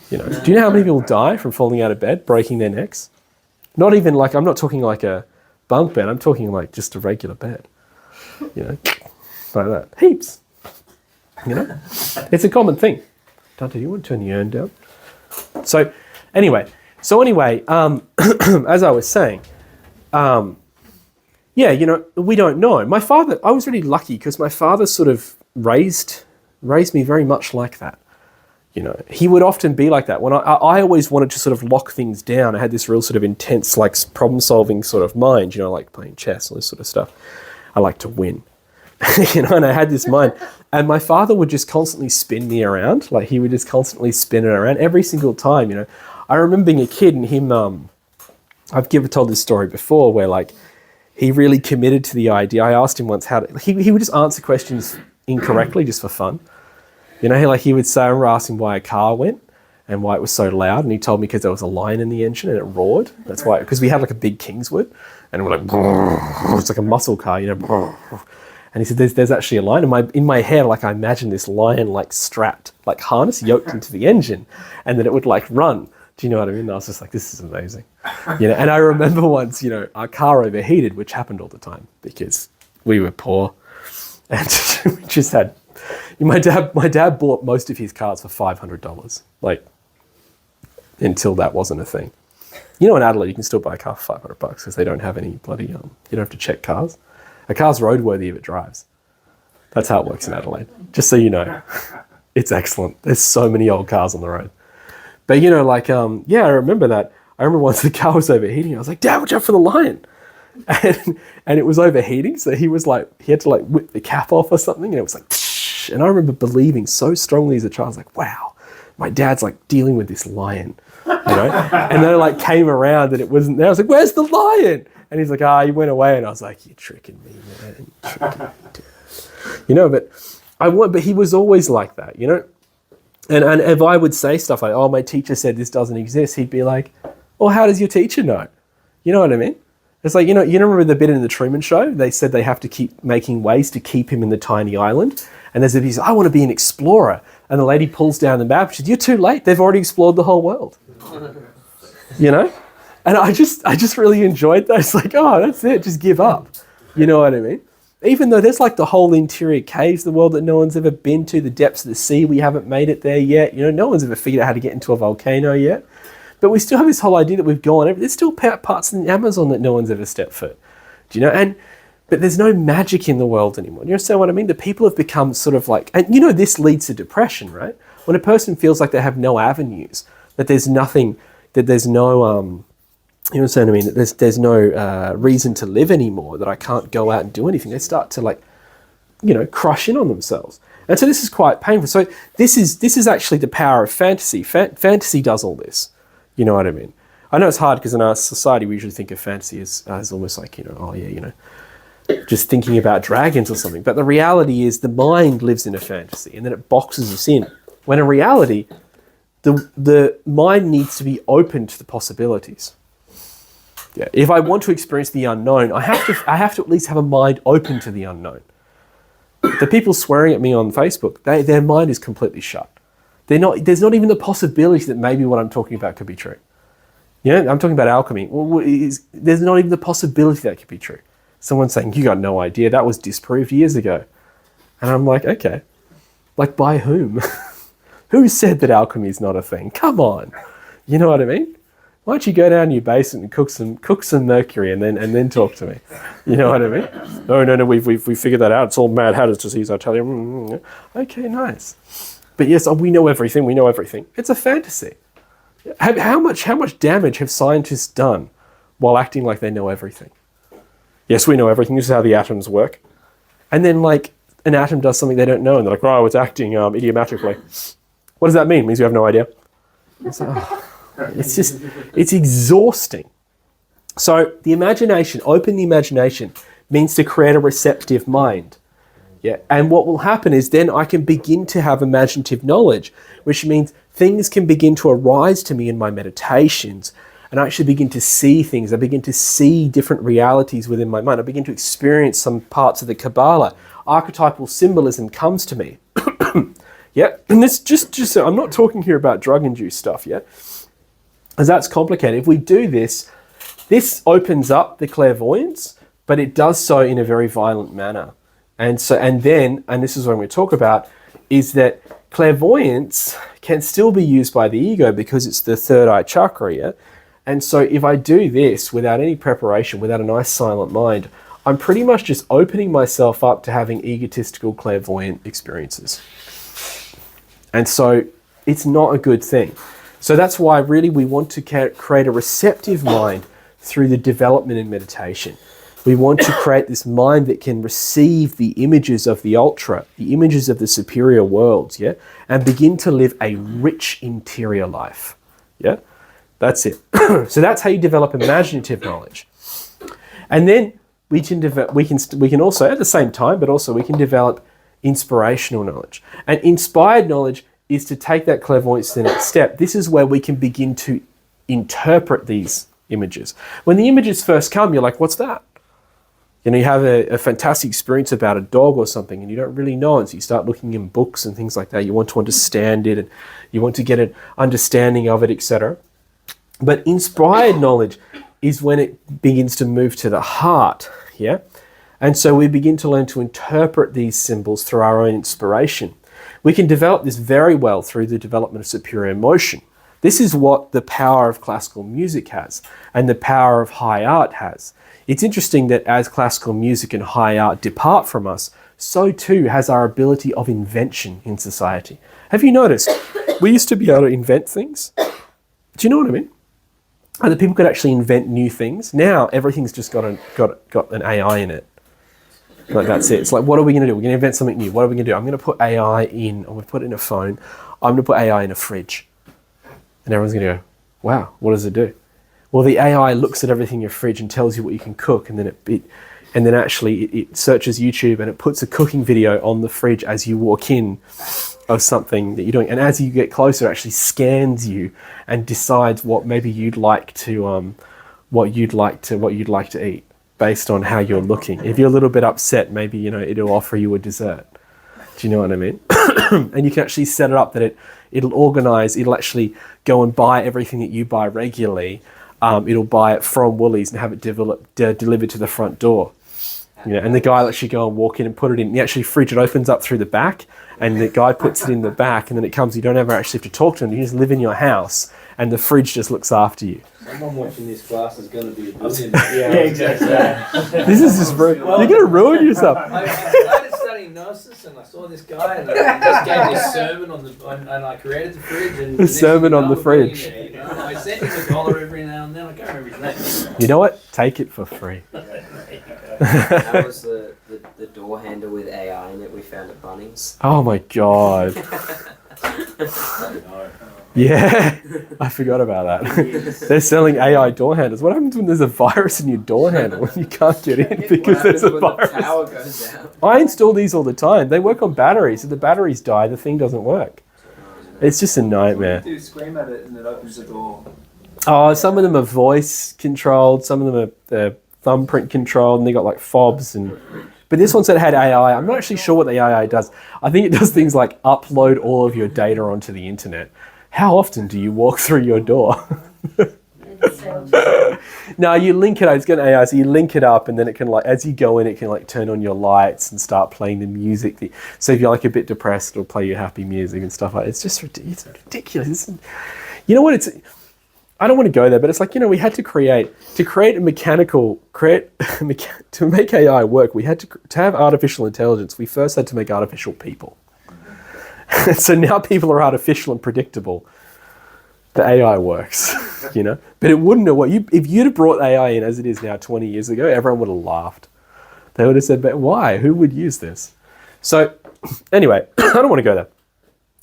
You know, do you know how many people die from falling out of bed, breaking their necks? Not even like, I'm not talking like a bunk bed, I'm talking like just a regular bed. You know, like that. Heaps. You know, it's a common thing. Dante, do you want to turn the urn down? So anyway, as I was saying, yeah, you know, we don't know. My father, I was really lucky because my father sort of raised me very much like that. You know, he would often be like that. When I always wanted to sort of lock things down. I had this real sort of intense, like, problem-solving sort of mind, you know, like playing chess, all this sort of stuff. I like to win. You know, and I had this mind. And my father would just constantly spin me around. Like, he would just constantly spin it around every single time, you know. I remember being a kid and him, I've told this story before, where, like, he really committed to the idea. I asked him once he would just answer questions incorrectly just for fun. You know, he would say, I remember asking why a car went and why it was so loud. And he told me because there was a lion in the engine and it roared. That's why, because we had like a big Kingswood and we're like, it's like a muscle car, you know. And he said, there's actually a lion. In my head, like, I imagined this lion like strapped, like harness yoked into the engine, and then it would like run. Do you know what I mean? And I was just like, this is amazing. You know, and I remember once, you know, our car overheated, which happened all the time because we were poor. And we just had, my dad bought most of his cars for $500, like, until that wasn't a thing. You know, in Adelaide, you can still buy a car for $500 because they don't have any bloody, you don't have to check cars. A car's roadworthy if it drives. That's how it works in Adelaide. Just so you know. It's excellent. There's so many old cars on the road. But, you know, like, yeah, I remember that. I remember once the car was overheating. I was like, Dad, watch out for the lion. And it was overheating. So he had to like whip the cap off or something. And it was like, tsh. And I remember believing so strongly as a child. I was like, wow, my dad's like dealing with this lion. You know? And then it like came around and it wasn't there. I was like, where's the lion? And he's like, he went away. And I was like, you're tricking me, man. You're tricking me, dude. You know, but he was always like that, you know? And if I would say stuff like, oh, my teacher said this doesn't exist, he'd be like, well, how does your teacher know? You know what I mean? It's like, you know, remember the bit in the Truman Show? They said they have to keep making ways to keep him in the tiny island. And there's a piece, I want to be an explorer. And the lady pulls down the map. She says, you're too late. They've already explored the whole world. You know? And I just really enjoyed that. It's like, oh, that's it. Just give up. You know what I mean? Even though there's like the whole interior caves of the world that no one's ever been to, the depths of the sea, we haven't made it there yet. You know, no one's ever figured out how to get into a volcano yet. But we still have this whole idea that we've gone. There's still parts in the Amazon that no one's ever stepped foot. Do you know? But there's no magic in the world anymore. Do you understand what I mean? The people have become sort of like, and you know, this leads to depression, right? When a person feels like they have no avenues, that there's nothing, that there's no, you know what I mean? That there's no reason to live anymore, that I can't go out and do anything. They start to like, you know, crush in on themselves. And so this is quite painful. So this is actually the power of fantasy. Fantasy does all this. You know what I mean? I know it's hard because in our society we usually think of fantasy as almost like, just thinking about dragons or something. But the reality is the mind lives in a fantasy and then it boxes us in. When in reality, the mind needs to be open to the possibilities. Yeah. If I want to experience the unknown, I have to at least have a mind open to the unknown. The people swearing at me on Facebook, their mind is completely shut. There's not even the possibility that maybe what I'm talking about could be true. I'm talking about alchemy. There's not even the possibility that could be true. Someone's saying, you got no idea, that was disproved years ago. And I'm like, okay. Like by whom? Who said that alchemy is not a thing? Come on. You know what I mean? Why don't you go down to your basement and cook some mercury and then talk to me? You know what I mean? No, we figured that out. It's all Mad Hatter's disease, I tell you. Okay, nice. But yes, we know everything. It's a fantasy. How much damage have scientists done while acting like they know everything? Yes, we know everything. This is how the atoms work. And then like an atom does something they don't know and they're like, oh, it's acting idiomatically. What does that mean? It means you have no idea. It's like, it's exhausting. So the imagination, open the imagination, means to create a receptive mind. Yeah. And what will happen is then I can begin to have imaginative knowledge, which means things can begin to arise to me in my meditations, and I actually begin to see things. I begin to see different realities within my mind. I begin to experience some parts of the Kabbalah. Archetypal symbolism comes to me. Yeah. And this just so I'm not talking here about drug-induced stuff, yeah? Because that's complicated. If we do this opens up the clairvoyance, but it does so in a very violent manner. And this is what I'm going to talk about, is that clairvoyance can still be used by the ego because it's the third eye chakra, yeah? And so if I do this without any preparation, without a nice silent mind, I'm pretty much just opening myself up to having egotistical clairvoyant experiences. And so it's not a good thing. So that's why really we want to create a receptive mind through the development in meditation. We want to create this mind that can receive the images of the ultra, the images of the superior worlds, yeah, and begin to live a rich interior life. Yeah, that's it. So that's how you develop imaginative knowledge. And then we can also at the same time, but also we can develop inspirational knowledge. And inspired knowledge is to take that clairvoyance to the next step. This is where we can begin to interpret these images. When the images first come, you're like, what's that? You have a fantastic experience about a dog or something and you don't really know it, so you start looking in books and things like that. You want to understand it and you want to get an understanding of it, etc. But inspired knowledge is when it begins to move to the heart, yeah? And so we begin to learn to interpret these symbols through our own inspiration. We can develop this very well through the development of superior emotion. This is what the power of classical music has and the power of high art has. It's interesting that as classical music and high art depart from us, so too has our ability of invention in society. Have you noticed? We used to be able to invent things. Do you know what I mean? And that people could actually invent new things. Now everything's just got an AI in it. Like that's it. It's like, what are we going to do? We're going to invent something new. What are we going to do? I'm going to put AI in. I'm going to put it in a phone. I'm going to put AI in a fridge. And everyone's going to go, wow, what does it do? Well, the AI looks at everything in your fridge and tells you what you can cook, and then it searches YouTube and it puts a cooking video on the fridge as you walk in of something that you're doing. And as you get closer, it actually scans you and decides what maybe you'd like to eat based on how you're looking. If you're a little bit upset, maybe it'll offer you a dessert. Do you know what I mean? And you can actually set it up that it'll organize. It'll actually go and buy everything that you buy regularly. It'll buy it from Woolies and have it delivered to the front door. And the guy will actually go and walk in and put it in. The actually fridge, it opens up through the back, and the guy puts it in the back, and then it comes. You don't ever actually have to talk to him. You just live in your house, and the fridge just looks after you. Someone watching this class is going to be a billion. Yeah, exactly. This is just you're going to ruin yourself. I started studying Gnosis, and I saw this guy, and I just gave this sermon and I created the fridge. And the sermon on the fridge. I sent him $1 every now and then. I can't remember his name. You know what? Take it for free. That was the door handle with AI in it. We found at Bunnings. Oh my God. Yeah, I forgot about that. Yes. They're selling AI door handles. What happens when there's a virus in your door handle and you can't get in because there's a when virus? the power goes out? I install these all the time. They work on batteries. If the batteries die, the thing doesn't work. It's just a nightmare. You do scream at it and it opens the door. Oh, some of them are voice controlled. Some of them are thumbprint controlled, and they got like fobs and. But this one said it had AI. I'm not actually sure what the AI does. I think it does things like upload all of your data onto the internet. How often do you walk through your door? No, you link it up. It's got an AI, so you link it up, and then it can, like, as you go in, it can like turn on your lights and start playing the music. So if you're like a bit depressed, it'll play you happy music and stuff like that. It's just it's ridiculous. You know what? I don't want to go there, but it's like, you know, we had to create a mechanical, to make AI work, we had to have artificial intelligence. We first had to make artificial people. So now people are artificial and predictable. The AI works, you know? But it wouldn't have worked. If you'd have brought AI in as it is now 20 years ago, everyone would have laughed. They would have said, but why? Who would use this? So anyway, I don't want to go there.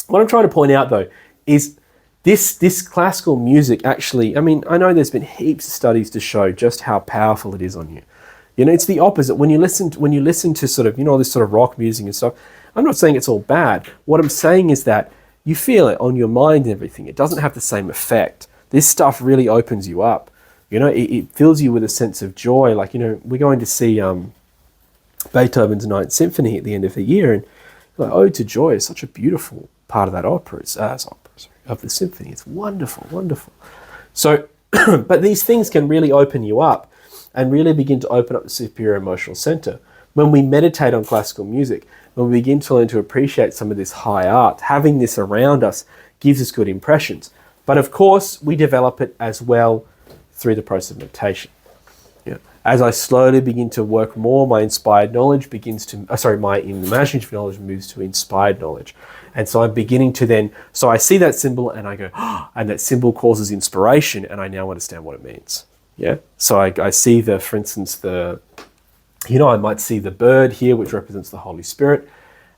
What I'm trying to point out, though, is this classical music actually, I mean, I know there's been heaps of studies to show just how powerful it is on you. You know, it's the opposite. When you listen to sort of, you know, this sort of rock music and stuff, I'm not saying it's all bad. What I'm saying is that you feel it on your mind and everything. It doesn't have the same effect. This stuff really opens you up. You know, it fills you with a sense of joy. Like, you know, we're going to see Beethoven's Ninth Symphony at the end of the year, and like, Ode to Joy is such a beautiful part of that opera. Of the symphony. It's wonderful, wonderful. So, but these things can really open you up and really begin to open up the superior emotional center. When we meditate on classical music, when we begin to learn to appreciate some of this high art, having this around us gives us good impressions. But of course, we develop it as well through the process of meditation. Yeah. As I slowly begin to work more, my inspired knowledge begins to, my imaginative knowledge moves to inspired knowledge. And so I'm beginning to then, so I see that symbol and I go, oh, and that symbol causes inspiration, and I now understand what it means. Yeah. So I see for instance, I might see the bird here, which represents the Holy Spirit.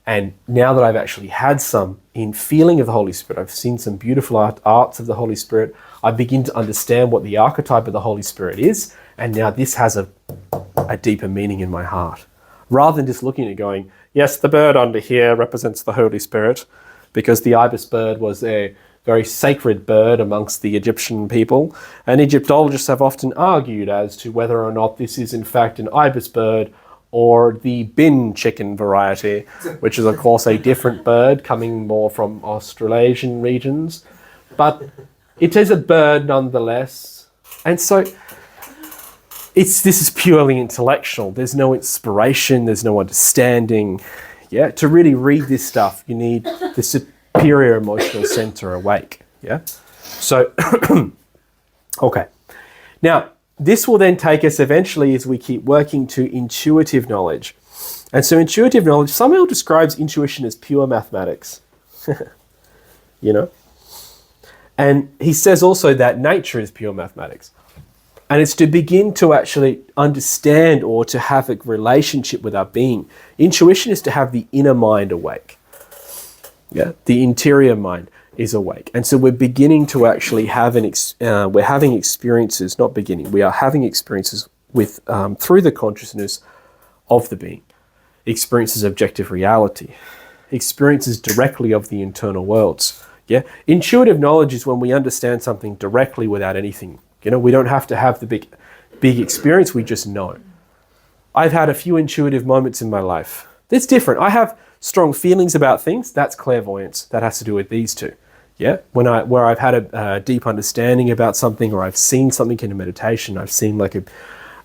And now that I've actually had some in feeling of the Holy Spirit, I've seen some beautiful arts of the Holy Spirit, I begin to understand what the archetype of the Holy Spirit is. And now this has a deeper meaning in my heart. Rather than just looking at it going, yes, the bird under here represents the Holy Spirit, because the ibis bird was a very sacred bird amongst the Egyptian people. And Egyptologists have often argued as to whether or not this is in fact an ibis bird or the bin chicken variety, which is of course a different bird coming more from Australasian regions. But it is a bird nonetheless. And so this is purely intellectual. There's no inspiration, there's no understanding. Yeah, to really read this stuff, you need the superior emotional center awake. Yeah. So, okay. Now, this will then take us eventually, as we keep working, to intuitive knowledge. And so intuitive knowledge, Samael describes intuition as pure mathematics. You know? And he says also that nature is pure mathematics. And it's to begin to actually understand or to have a relationship with our being. Intuition is to have the inner mind awake. Yeah, the interior mind is awake. And so we're beginning to actually have we're having experiences, not beginning, we are having experiences with, through the consciousness of the being. Experiences of objective reality. Experiences directly of the internal worlds. Yeah, intuitive knowledge is when we understand something directly without anything. You know, we don't have to have the big experience, we just know. I've had a few intuitive moments in my life. It's different. I have strong feelings about things, that's clairvoyance. That has to do with these two. Yeah, where I've had a deep understanding about something, or I've seen something in a meditation, I've seen like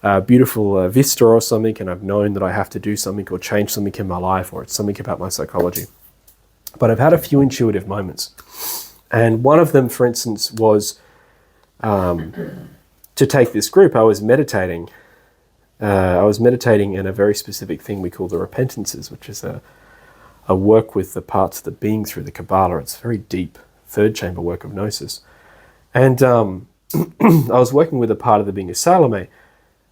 a beautiful vista or something, and I've known that I have to do something or change something in my life, or it's something about my psychology. But I've had a few intuitive moments. And one of them, for instance, was to take this group, I was meditating. I was meditating in a very specific thing we call the repentances, which is a work with the parts of the being through the Kabbalah. It's very deep, third chamber work of Gnosis. And I was working with a part of the being of Salome,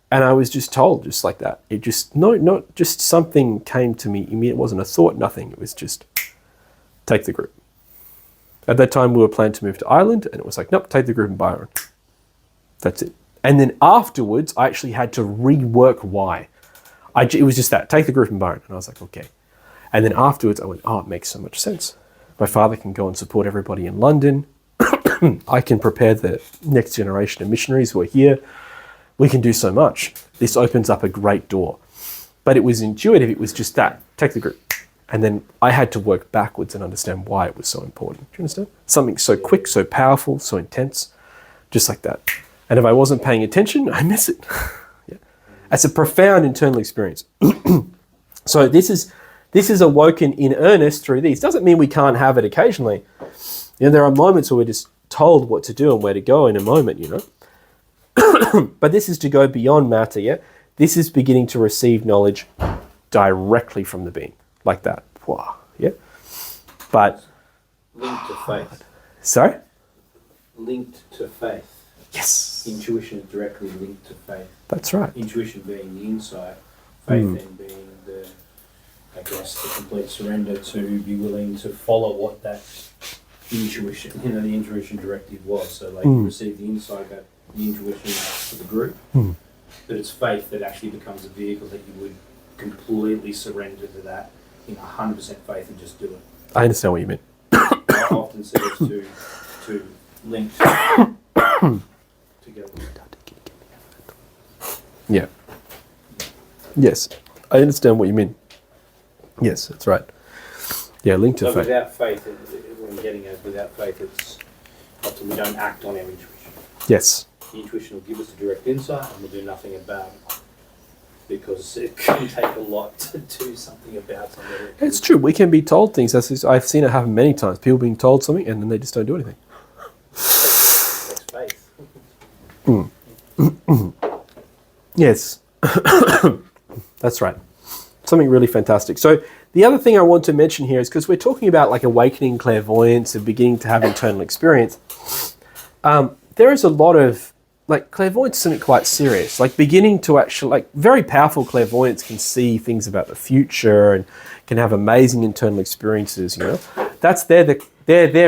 And I was just told, just like that. It just, not just something came to me. It wasn't a thought, nothing. It was just, take the group. At that time, we were planning to move to Ireland, and it was like, nope, take the group in Byron. That's it. And then afterwards, I actually had to rework why. It was just that, take the group in Byron. And I was like, okay. And then afterwards, I went, oh, it makes so much sense. My father can go and support everybody in London. I can prepare the next generation of missionaries who are here. We can do so much. This opens up a great door. But it was intuitive. It was just that. Take the group. And then I had to work backwards and understand why it was so important. Do you understand? Something so quick, so powerful, so intense, just like that. And if I wasn't paying attention, I miss it. Yeah. It's a profound internal experience. So this is awoken in earnest through these. Doesn't mean we can't have it occasionally. You know, there are moments where we're just told what to do and where to go in a moment, you know. But this is to go beyond matter, yeah? This is beginning to receive knowledge directly from the being, like that. Wow, yeah? But... Linked to faith. Sorry? Linked to faith. Yes. Intuition is directly linked to faith. That's right. Intuition being the insight, faith then being the, I guess, the complete surrender to be willing to follow what that intuition, the intuition directive was. So like you receive the insight about the intuition for the group, but it's faith that actually becomes a vehicle that you would completely surrender to that in 100% faith and just do it. I understand what you mean. I often see us to link together. Yeah. Yes. I understand what you mean. Yes, that's right. Yeah, link to So faith. without faith, what I'm getting at, without faith, it's often we don't act on our intuition. Yes. The intuition will give us a direct insight and we'll do nothing about it. Because it can take a lot to do something about something. It's true. We can be told things. I've seen it happen many times. People being told something and then they just don't do anything. That's faith. Yes. That's right. Something really fantastic. So the other thing I want to mention here is because we're talking about like awakening clairvoyance and beginning to have internal experience. There is a lot of like clairvoyance is something quite serious, like beginning to actually, like very powerful clairvoyants can see things about the future and can have amazing internal experiences, you know. That's their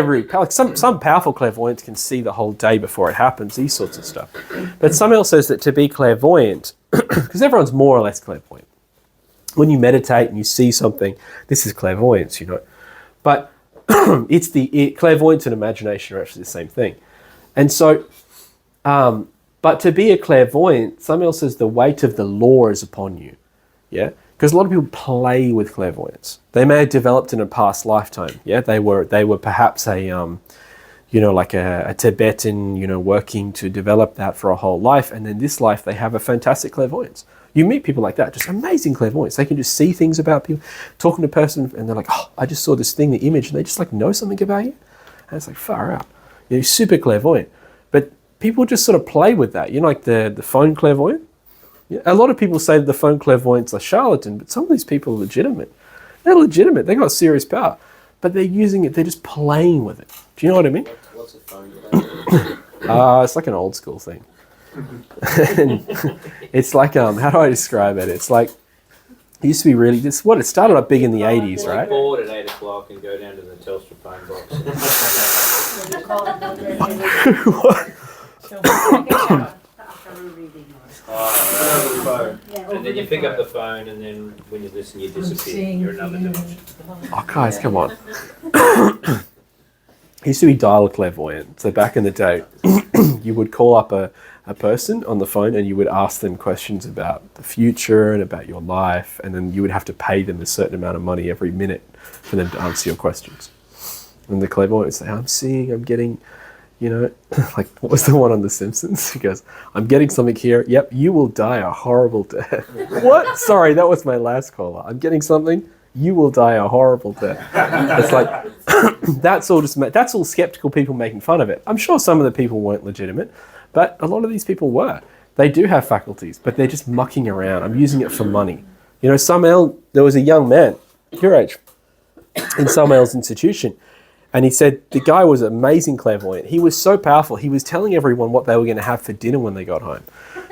route. Like some powerful clairvoyants can see the whole day before it happens, these sorts of stuff. But Samael says that to be clairvoyant, because everyone's more or less clairvoyant. When you meditate and you see something, this is clairvoyance, you know. But clairvoyance and imagination are actually the same thing. And so, but to be a clairvoyant, Samael says the weight of the law is upon you. Yeah? Because a lot of people play with clairvoyance. They may have developed in a past lifetime. Yeah? They were perhaps a Tibetan, working to develop that for a whole life. And then this life, they have a fantastic clairvoyance. You meet people like that, just amazing clairvoyance. They can just see things about people, talking to a person, and they're like, oh, I just saw this thing, the image, and they just like know something about you. And it's like, far out. You're super clairvoyant. But people just sort of play with that. Like the phone clairvoyant. Yeah? A lot of people say that the phone clairvoyants are charlatan, but some of these people are legitimate. They're legitimate. They got serious power. But they're using it, they're just playing with it. Do you know what I mean? What's a phone clairvoyant? It's like an old school thing. And it's like, how do I describe it? It's like, it used to be really, it started up big in the 80s, right? Bored at 8 o'clock and go down to the Telstra phone box. And then you pick up the phone and then when you listen you disappear. You're another dimension. Oh, guys, come on. It used to be dial clairvoyant. So back in the day, you would call up a person on the phone and you would ask them questions about the future and about your life, and then you would have to pay them a certain amount of money every minute for them to answer your questions. And the clairvoyant would say, I'm getting, like, what was the one on The Simpsons? He goes, I'm getting something here. Yep, you will die a horrible death. What? Sorry, that was my last caller. I'm getting something. You will die a horrible death. It's like, that's all skeptical people making fun of it. I'm sure some of the people weren't legitimate, but a lot of these people were. They do have faculties, but they're just mucking around. I'm using it for money. Samael, there was a young man, your age, in Samael's institution, and he said the guy was an amazing clairvoyant. He was so powerful. He was telling everyone what they were going to have for dinner when they got home.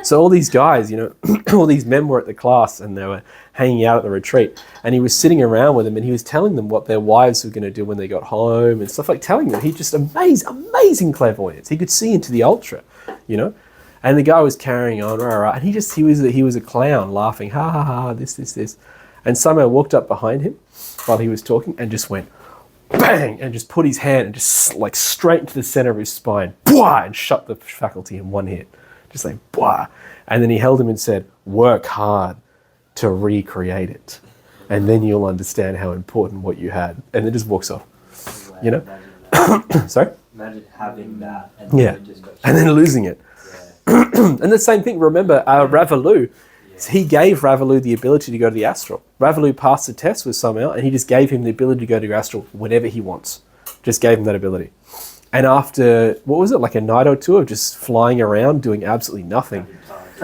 So all these guys, you know, all these men were at the class and they were hanging out at the retreat, and he was sitting around with them and he was telling them what their wives were going to do when they got home and stuff, like telling them. He just amazing clairvoyance. He could see into the ultra, you know. And the guy was carrying on, and he was a clown, laughing, ha ha ha, this. And Samael walked up behind him while he was talking and just went bang, and just put his hand and just like straight into the center of his spine, bwah, and shut the faculty in one hit. Just like bwah. And then he held him and said, work hard to recreate it. And then you'll understand how important what you had. And then just walks off. You know? Sorry? Imagine having that and Yeah. And then losing it. And the same thing, remember, Ravalu, he gave Ravalu the ability to go to the astral. Ravalu passed the test with Samael, and he just gave him the ability to go to the astral whenever he wants. Just gave him that ability. And after, what was it, like a night or two of just flying around doing absolutely nothing,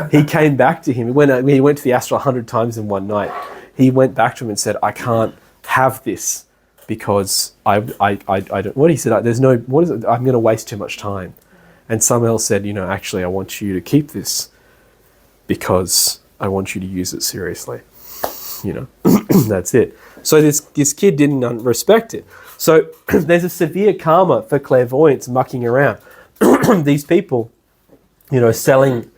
he came back to him. When he went to the astral 100 times in one night, he went back to him and said, I can't have this because I don't, what he said, there's no, what is it, I'm going to waste too much time. And Samael said, you know, actually, I want you to keep this because I want you to use it seriously. You know, that's it. So this kid didn't respect it. So there's a severe karma for clairvoyance mucking around. These people, you know, selling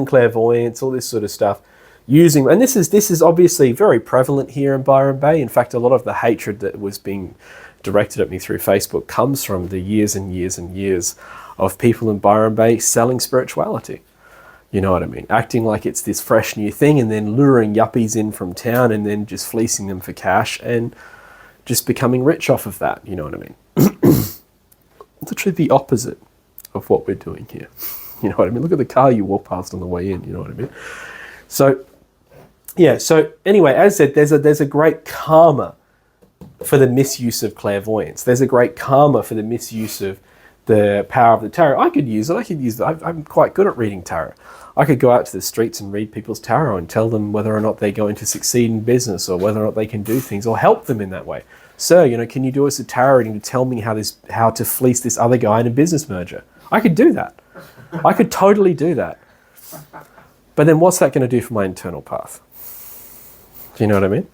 clairvoyance, all this sort of stuff, using, and this is obviously very prevalent here in Byron Bay. In fact, a lot of the hatred that was being directed at me through Facebook comes from the years and years and years of people in Byron Bay selling spirituality. You know what I mean? Acting like it's this fresh new thing and then luring yuppies in from town and then just fleecing them for cash and just becoming rich off of that. You know what I mean? Literally the opposite of what we're doing here. You know what I mean? Look at the car you walk past on the way in. You know what I mean? So, yeah. So anyway, as I said, there's a great karma for the misuse of clairvoyance. There's a great karma for the misuse of the power of the tarot. I could use it. I'm quite good at reading tarot. I could go out to the streets and read people's tarot and tell them whether or not they're going to succeed in business or whether or not they can do things or help them in that way. Sir, you know, can you do us a tarot reading to tell me how to fleece this other guy in a business merger? I could do that. I could totally do that. But then what's that going to do for my internal path? Do you know what I mean?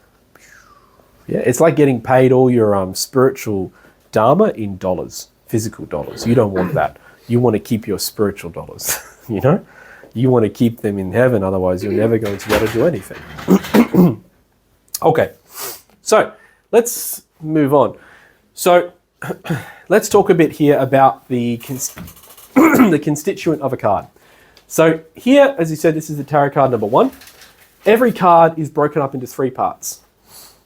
Yeah, it's like getting paid all your spiritual dharma in dollars. Physical dollars. You don't want that. You want to keep your spiritual dollars. You know? You want to keep them in heaven, otherwise you're never going to be able to do anything. Okay, so let's move on. So let's talk a bit here about the constituent of a card. So here, as you said, this is the tarot card number 1. Every card is broken up into 3 parts.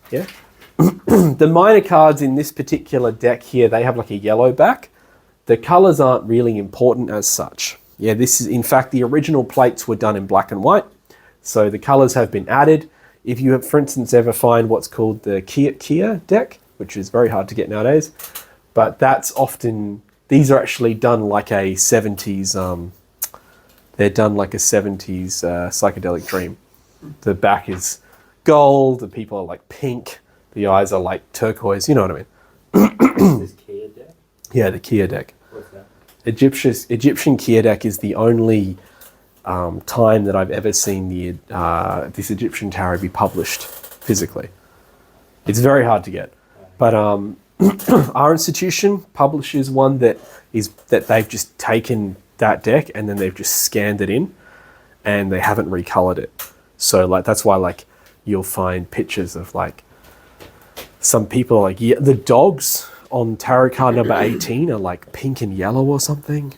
Yeah? The minor cards in this particular deck here, they have like a yellow back. The colors aren't really important as such. Yeah, this is, in fact, the original plates were done in black and white. So the colors have been added. If you have, for instance, ever find what's called the Kia deck, which is very hard to get nowadays, but that's often, these are actually done like a 70s, they're done like a 70s psychedelic dream. The back is gold, the people are like pink, the eyes are like turquoise, you know what I mean? This Kia deck? Yeah, the Kia deck. What's that? Egyptian Kia deck is the only time that I've ever seen this Egyptian tarot be published physically. It's very hard to get. But our institution publishes one that they've just taken that deck and then they've just scanned it in and they haven't recolored it. So like that's why like you'll find pictures of like some people like the dogs on tarot card number 18 are like pink and yellow or something.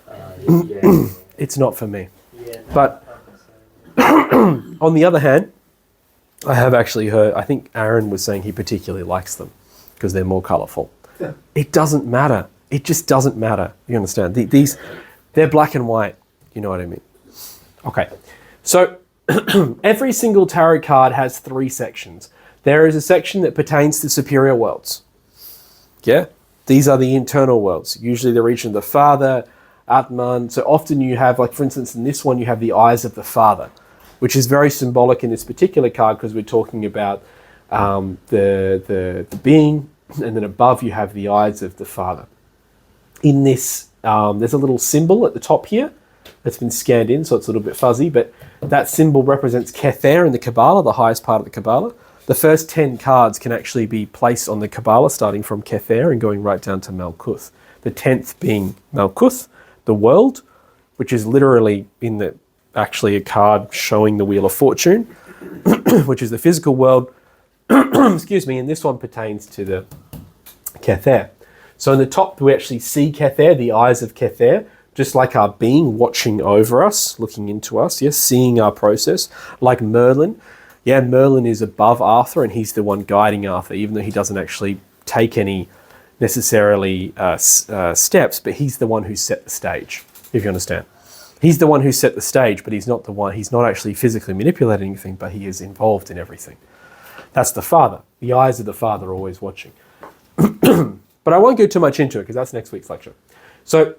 Yeah. It's not for me. Yeah, no, But on the other hand, I have actually heard, I think Aaron was saying he particularly likes them because they're more colourful. Yeah. It doesn't matter. It just doesn't matter. You understand? They're black and white. You know what I mean? Okay. So every single tarot card has 3 sections. There is a section that pertains to superior worlds. Yeah? These are the internal worlds. Usually the region of the Father, Atman. So often you have, like for instance, in this one, you have the eyes of the Father, which is very symbolic in this particular card because we're talking about the being, and then above you have the eyes of the Father. In this, there's a little symbol at the top here that's been scanned in, so it's a little bit fuzzy, but that symbol represents Kether in the Kabbalah, the highest part of the Kabbalah. The first 10 cards can actually be placed on the Kabbalah, starting from Kether and going right down to Malkuth. The 10th being Malkuth, the world, which is literally actually a card showing the Wheel of Fortune, which is the physical world. Excuse me, and this one pertains to the Kether. So in the top, we actually see Kether, the eyes of Kether, just like our being watching over us, looking into us, yes, seeing our process, like Merlin. Yeah, Merlin is above Arthur, and he's the one guiding Arthur, even though he doesn't actually take any necessarily steps, but he's the one who set the stage, if you understand. He's the one who set the stage, but he's not actually physically manipulating anything, but he is involved in everything. That's the Father. The eyes of the Father are always watching. But I won't go too much into it because that's next week's lecture. So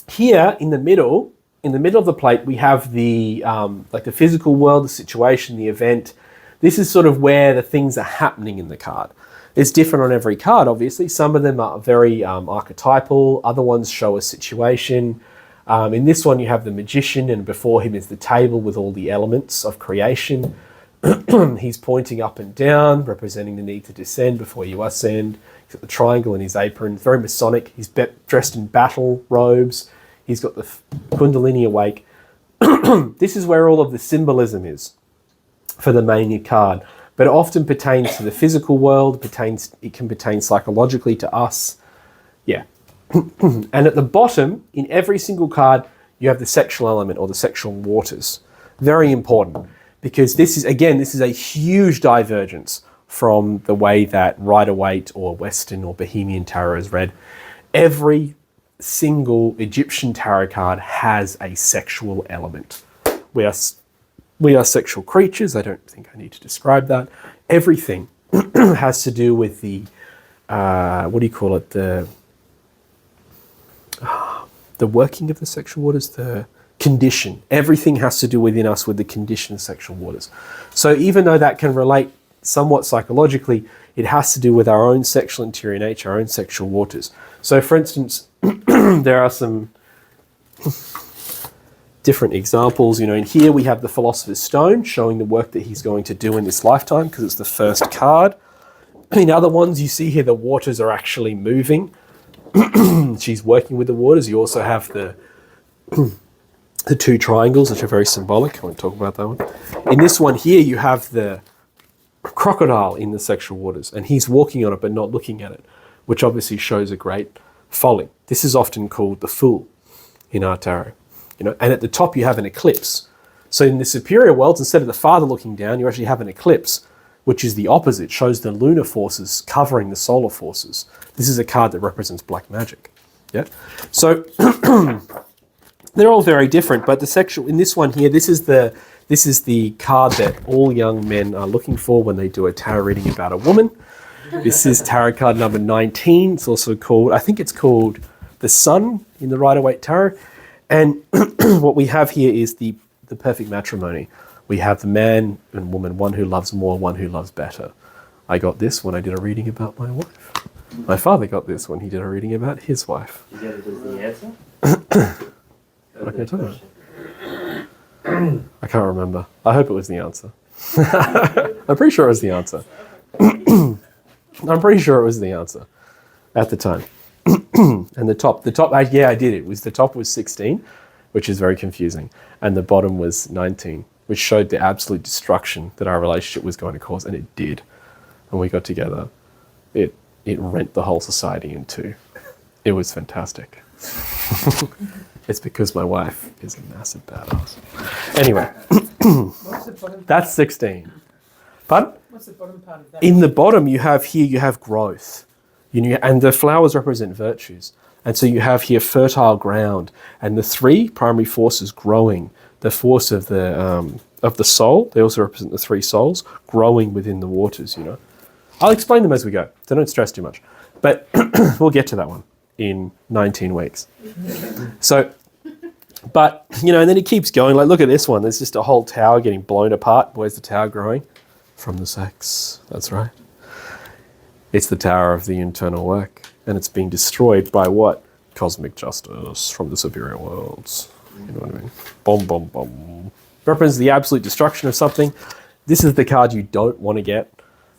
here in the middle of the plate, we have the like the physical world, the situation, the event. This is sort of where the things are happening in the card. It's different on every card, obviously. Some of them are very archetypal. Other ones show a situation. In this one, you have the magician, and before him is the table with all the elements of creation. He's pointing up and down, representing the need to descend before you ascend. He's got the triangle in his apron, very Masonic. He's dressed in battle robes. He's got the Kundalini awake. This is where all of the symbolism is for the Mania card. But it often pertains to the physical world, it can pertain psychologically to us. Yeah. And at the bottom, in every single card, you have the sexual element or the sexual waters. Very important, because this is a huge divergence from the way that Rider-Waite or Western or Bohemian Tarot is read. Every single Egyptian tarot card has a sexual element. We are sexual creatures. I don't think I need to describe that. Everything has to do with the, the working of the sexual waters, the condition. Everything has to do within us with the condition of sexual waters. So even though that can relate somewhat psychologically, it has to do with our own sexual interior nature, our own sexual waters. So for instance, there are some different examples. In here we have the Philosopher's Stone showing the work that he's going to do in this lifetime because it's the first card. In other ones, you see here the waters are actually moving. She's working with the waters. You also have the two triangles, which are very symbolic. I won't talk about that one. In this one here, you have the crocodile in the sexual waters, and he's walking on it but not looking at it, which obviously shows a great folly. This is often called the Fool in our tarot. And at the top you have an eclipse. So in the superior worlds, instead of the Father looking down, you actually have an eclipse, which is the opposite, shows the lunar forces covering the solar forces. This is a card that represents black magic. Yeah. So they're all very different, but the sexual in this one here, this is the card that all young men are looking for when they do a tarot reading about a woman. This is tarot card number 19. It's also called, I think it's called the Sun in the Rider-Waite Tarot. And what we have here is the perfect matrimony. We have the man and woman, one who loves more, one who loves better. I got this when I did a reading about my wife. My father got this when he did a reading about his wife. You get it as the answer? What can I talk about? I can't remember. I hope it was the answer. I'm pretty sure it was the answer. I'm pretty sure it was the answer at the time. And the top, I did it. The top was 16, which is very confusing. And the bottom was 19, which showed the absolute destruction that our relationship was going to cause. And it did. And we got together. It rent the whole society in two. It was fantastic. It's because my wife is a massive badass. Anyway, What's the bottom? that's 16. Pardon? What's the bottom part of that? In the bottom, you have growth. And the flowers represent virtues. And so you have here fertile ground and the three primary forces growing. The force of the soul, they also represent the three souls, growing within the waters, I'll explain them as we go, so don't stress too much. But we'll get to that one in 19 weeks. So, but, and then it keeps going. Like, look at this one. There's just a whole tower getting blown apart. Where's the tower growing? From the sex. That's right. It's the tower of the internal work. And it's being destroyed by what? Cosmic justice from the superior worlds. You know what I mean? Boom, boom, boom. Represents the absolute destruction of something. This is the card you don't want to get.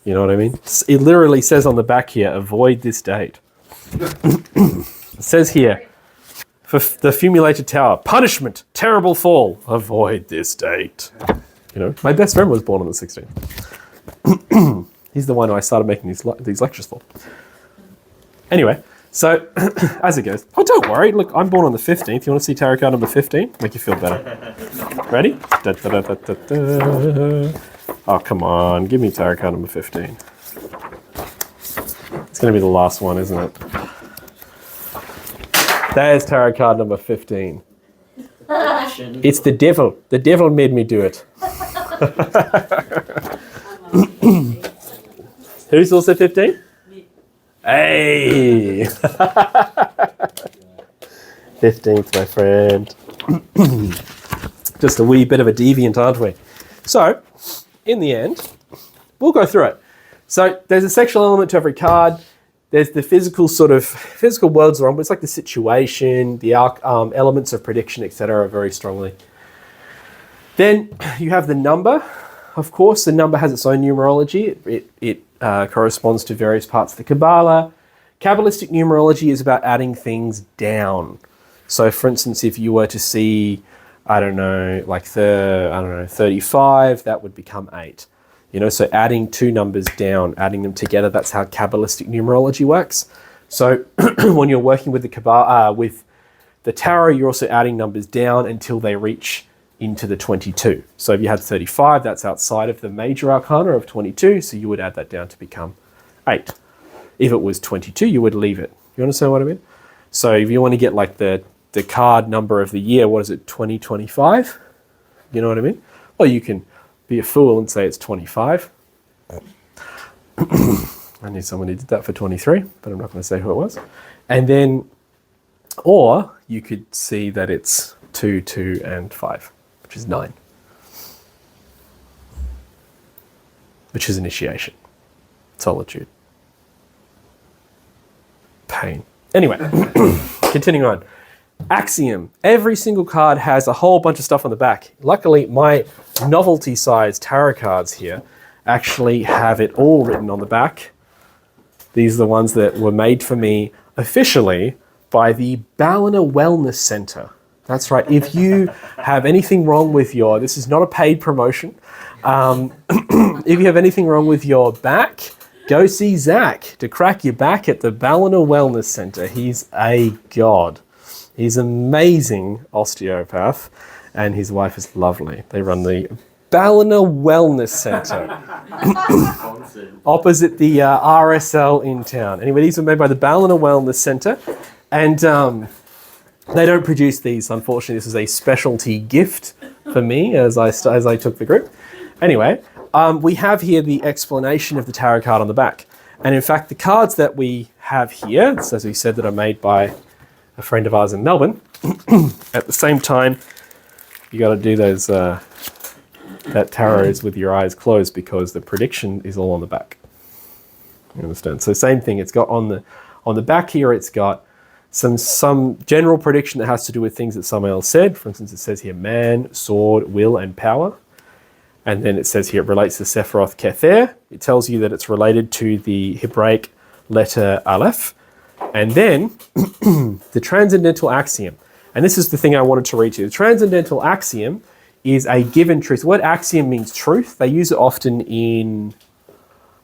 You know what I mean? It literally says on the back here, avoid this date. It says here, for the Fumulated Tower, punishment, terrible fall, avoid this date. You know, my best friend was born on the 16th. He's the one who I started making these lectures for. Anyway, so as it goes, oh, don't worry. Look, I'm born on the 15th. You want to see tarot card number 15? Make you feel better. Ready? Da, da, da, da, da, da. Oh, come on. Give me tarot card number 15. It's going to be the last one, isn't it? There's tarot card number 15. It's the devil. The devil made me do it. Who's also 15? Me. Hey! 15th, my friend. Just a wee bit of a deviant, aren't we? So, in the end, we'll go through it. So, there's a sexual element to every card. There's the physical worlds are on, but it's like the situation, the elements of prediction, etc., very strongly. Then you have the number. Of course, the number has its own numerology. It corresponds to various parts of the Kabbalah. Kabbalistic numerology is about adding things down. So, for instance, if you were to see, 35, that would become 8. You know, so adding two numbers down, adding them together, that's how Kabbalistic numerology works. So when you're working with the Kabbalah, with the tarot, you're also adding numbers down until they reach into the 22. So if you had 35, that's outside of the major arcana of 22, so you would add that down to become 8. If it was 22, you would leave it. You understand what I mean? So if you want to get like the card number of the year, what is it, 2025? You know what I mean? Well, you can be a fool and say it's 25. I knew someone who did that for 23, but I'm not going to say who it was. And then, or you could see that it's 2, 2, and 5, which is 9. Which is initiation, solitude, pain. Anyway, continuing on. Axiom. Every single card has a whole bunch of stuff on the back. Luckily, my novelty size tarot cards here actually have it all written on the back. These are the ones that were made for me officially by the Ballina Wellness Center. That's right. If you have anything wrong with your, this is not a paid promotion. If you have anything wrong with your back, go see Zach to crack your back at the Ballina Wellness Center. He's a god. He's an amazing osteopath, and his wife is lovely. They run the Ballina Wellness Center opposite the RSL in town. Anyway, these were made by the Ballina Wellness Center, and they don't produce these. Unfortunately, this is a specialty gift for me as I took the group. Anyway, we have here the explanation of the tarot card on the back. And in fact, the cards that we have here, as we said, that are made by a friend of ours in Melbourne. At the same time, you got to do those that tarot is with your eyes closed because the prediction is all on the back. You understand? So same thing. It's got on the back here. It's got some general prediction that has to do with things that Samael said. For instance, it says here man, sword, will, and power. And then it says here it relates to Sephiroth Kether. It tells you that it's related to the Hebraic letter Aleph. And then the transcendental axiom. And this is the thing I wanted to read to you. The transcendental axiom is a given truth. The word axiom means truth. They use it often in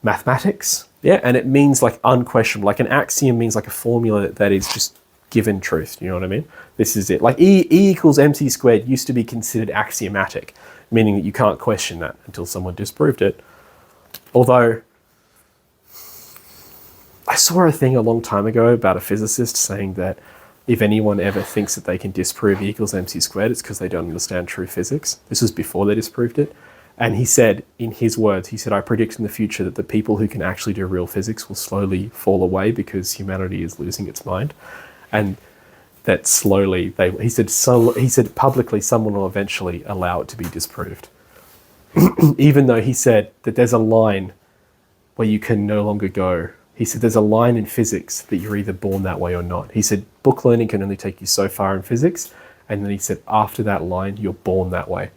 mathematics. Yeah, and it means like unquestionable. Like an axiom means like a formula that is just given truth. You know what I mean? This is it. Like E equals mc squared used to be considered axiomatic, meaning that you can't question that until someone disproved it. Although I saw a thing a long time ago about a physicist saying that if anyone ever thinks that they can disprove E equals mc squared, it's because they don't understand true physics. This was before they disproved it. And he said, in his words, he said, I predict in the future that the people who can actually do real physics will slowly fall away because humanity is losing its mind. And that slowly, he said publicly, someone will eventually allow it to be disproved. Even though he said that there's a line where you can no longer go. He said there's a line in physics that you're either born that way or not. He said book learning can only take you so far in physics, And then he said, after that line, you're born that way.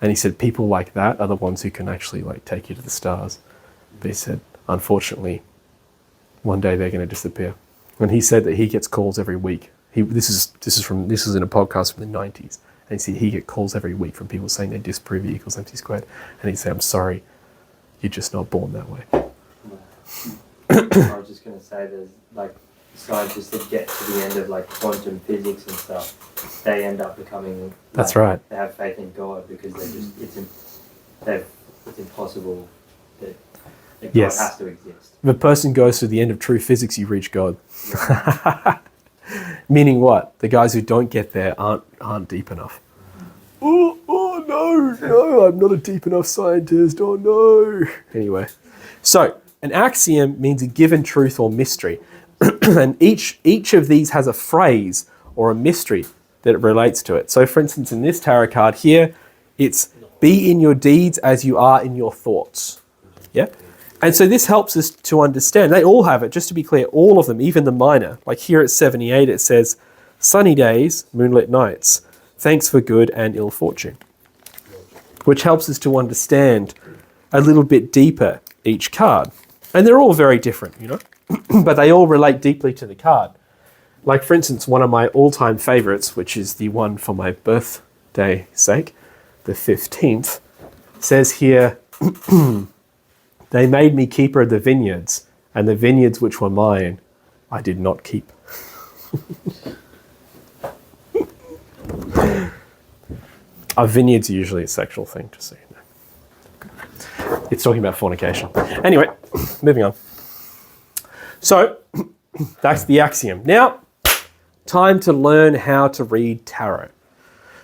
And he said, people like that are the ones who can actually like take you to the stars. But he said, unfortunately, one day they're going to disappear. And he said that he gets calls every week. This is in a podcast from the 90s. And he said he gets calls every week from people saying they disprove E equals MC squared. And he'd say, I'm sorry, you're just not born that way. I was just going to say there's like scientists that get to the end of like quantum physics and stuff, they end up becoming like, That's right. They have faith in God because they just it's impossible that God Yes. has to exist. If a person goes to the end of true physics, you reach God. Meaning what? The guys who don't get there aren't deep enough. Oh no, I'm not a deep enough scientist. Oh no. Anyway, so an axiom means a given truth or mystery. And each of these has a phrase or a mystery that relates to it. So for instance, in this tarot card here, it's be in your deeds as you are in your thoughts. Yeah? And so this helps us to understand. They all have it, just to be clear, all of them, even the minor. Like here at 78, it says, sunny days, moonlit nights, thanks for good and ill fortune. Which helps us to understand a little bit deeper each card. And they're all very different, you know, but they all relate deeply to the card. Like, for instance, one of my all-time favorites, which is the one for my birthday sake, the 15th, says here, they made me keeper of the vineyards, and the vineyards which were mine, I did not keep. A vineyard's usually a sexual thing, just so you know. It's talking about fornication. Anyway, moving on. So, that's the axiom. Now, time to learn how to read tarot.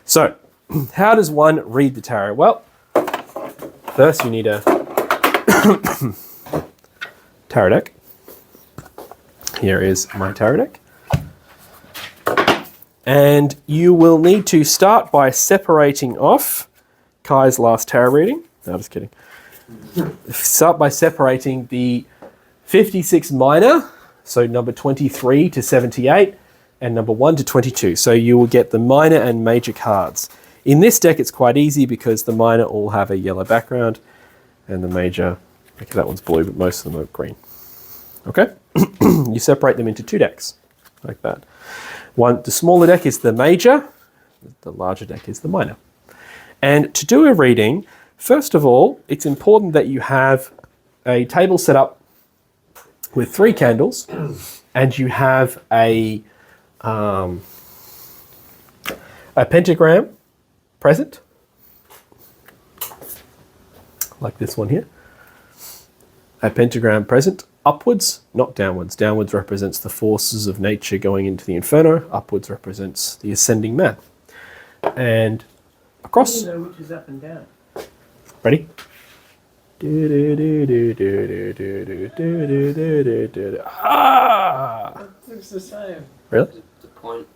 So, how does one read the tarot? Well, first you need a tarot deck. Here is my tarot deck. And you will need to start by separating off Kai's last tarot reading. No, just kidding. Start by separating the 56 minor, so number 23 to 78, and number 1 to 22. So you will get the minor and major cards. In this deck, it's quite easy because the minor all have a yellow background, and the major, okay, that one's blue, but most of them are green. Okay? You separate them into two decks, like that. The smaller deck is the major, the larger deck is the minor. And to do a reading, first of all, it's important that you have a table set up with 3 candles, and you have a pentagram present, like this one here. A pentagram present upwards, not downwards. Downwards represents the forces of nature going into the inferno. Upwards represents the ascending man. And across. You know which is up and down. Ready? Ah! It's the same. Really? The point.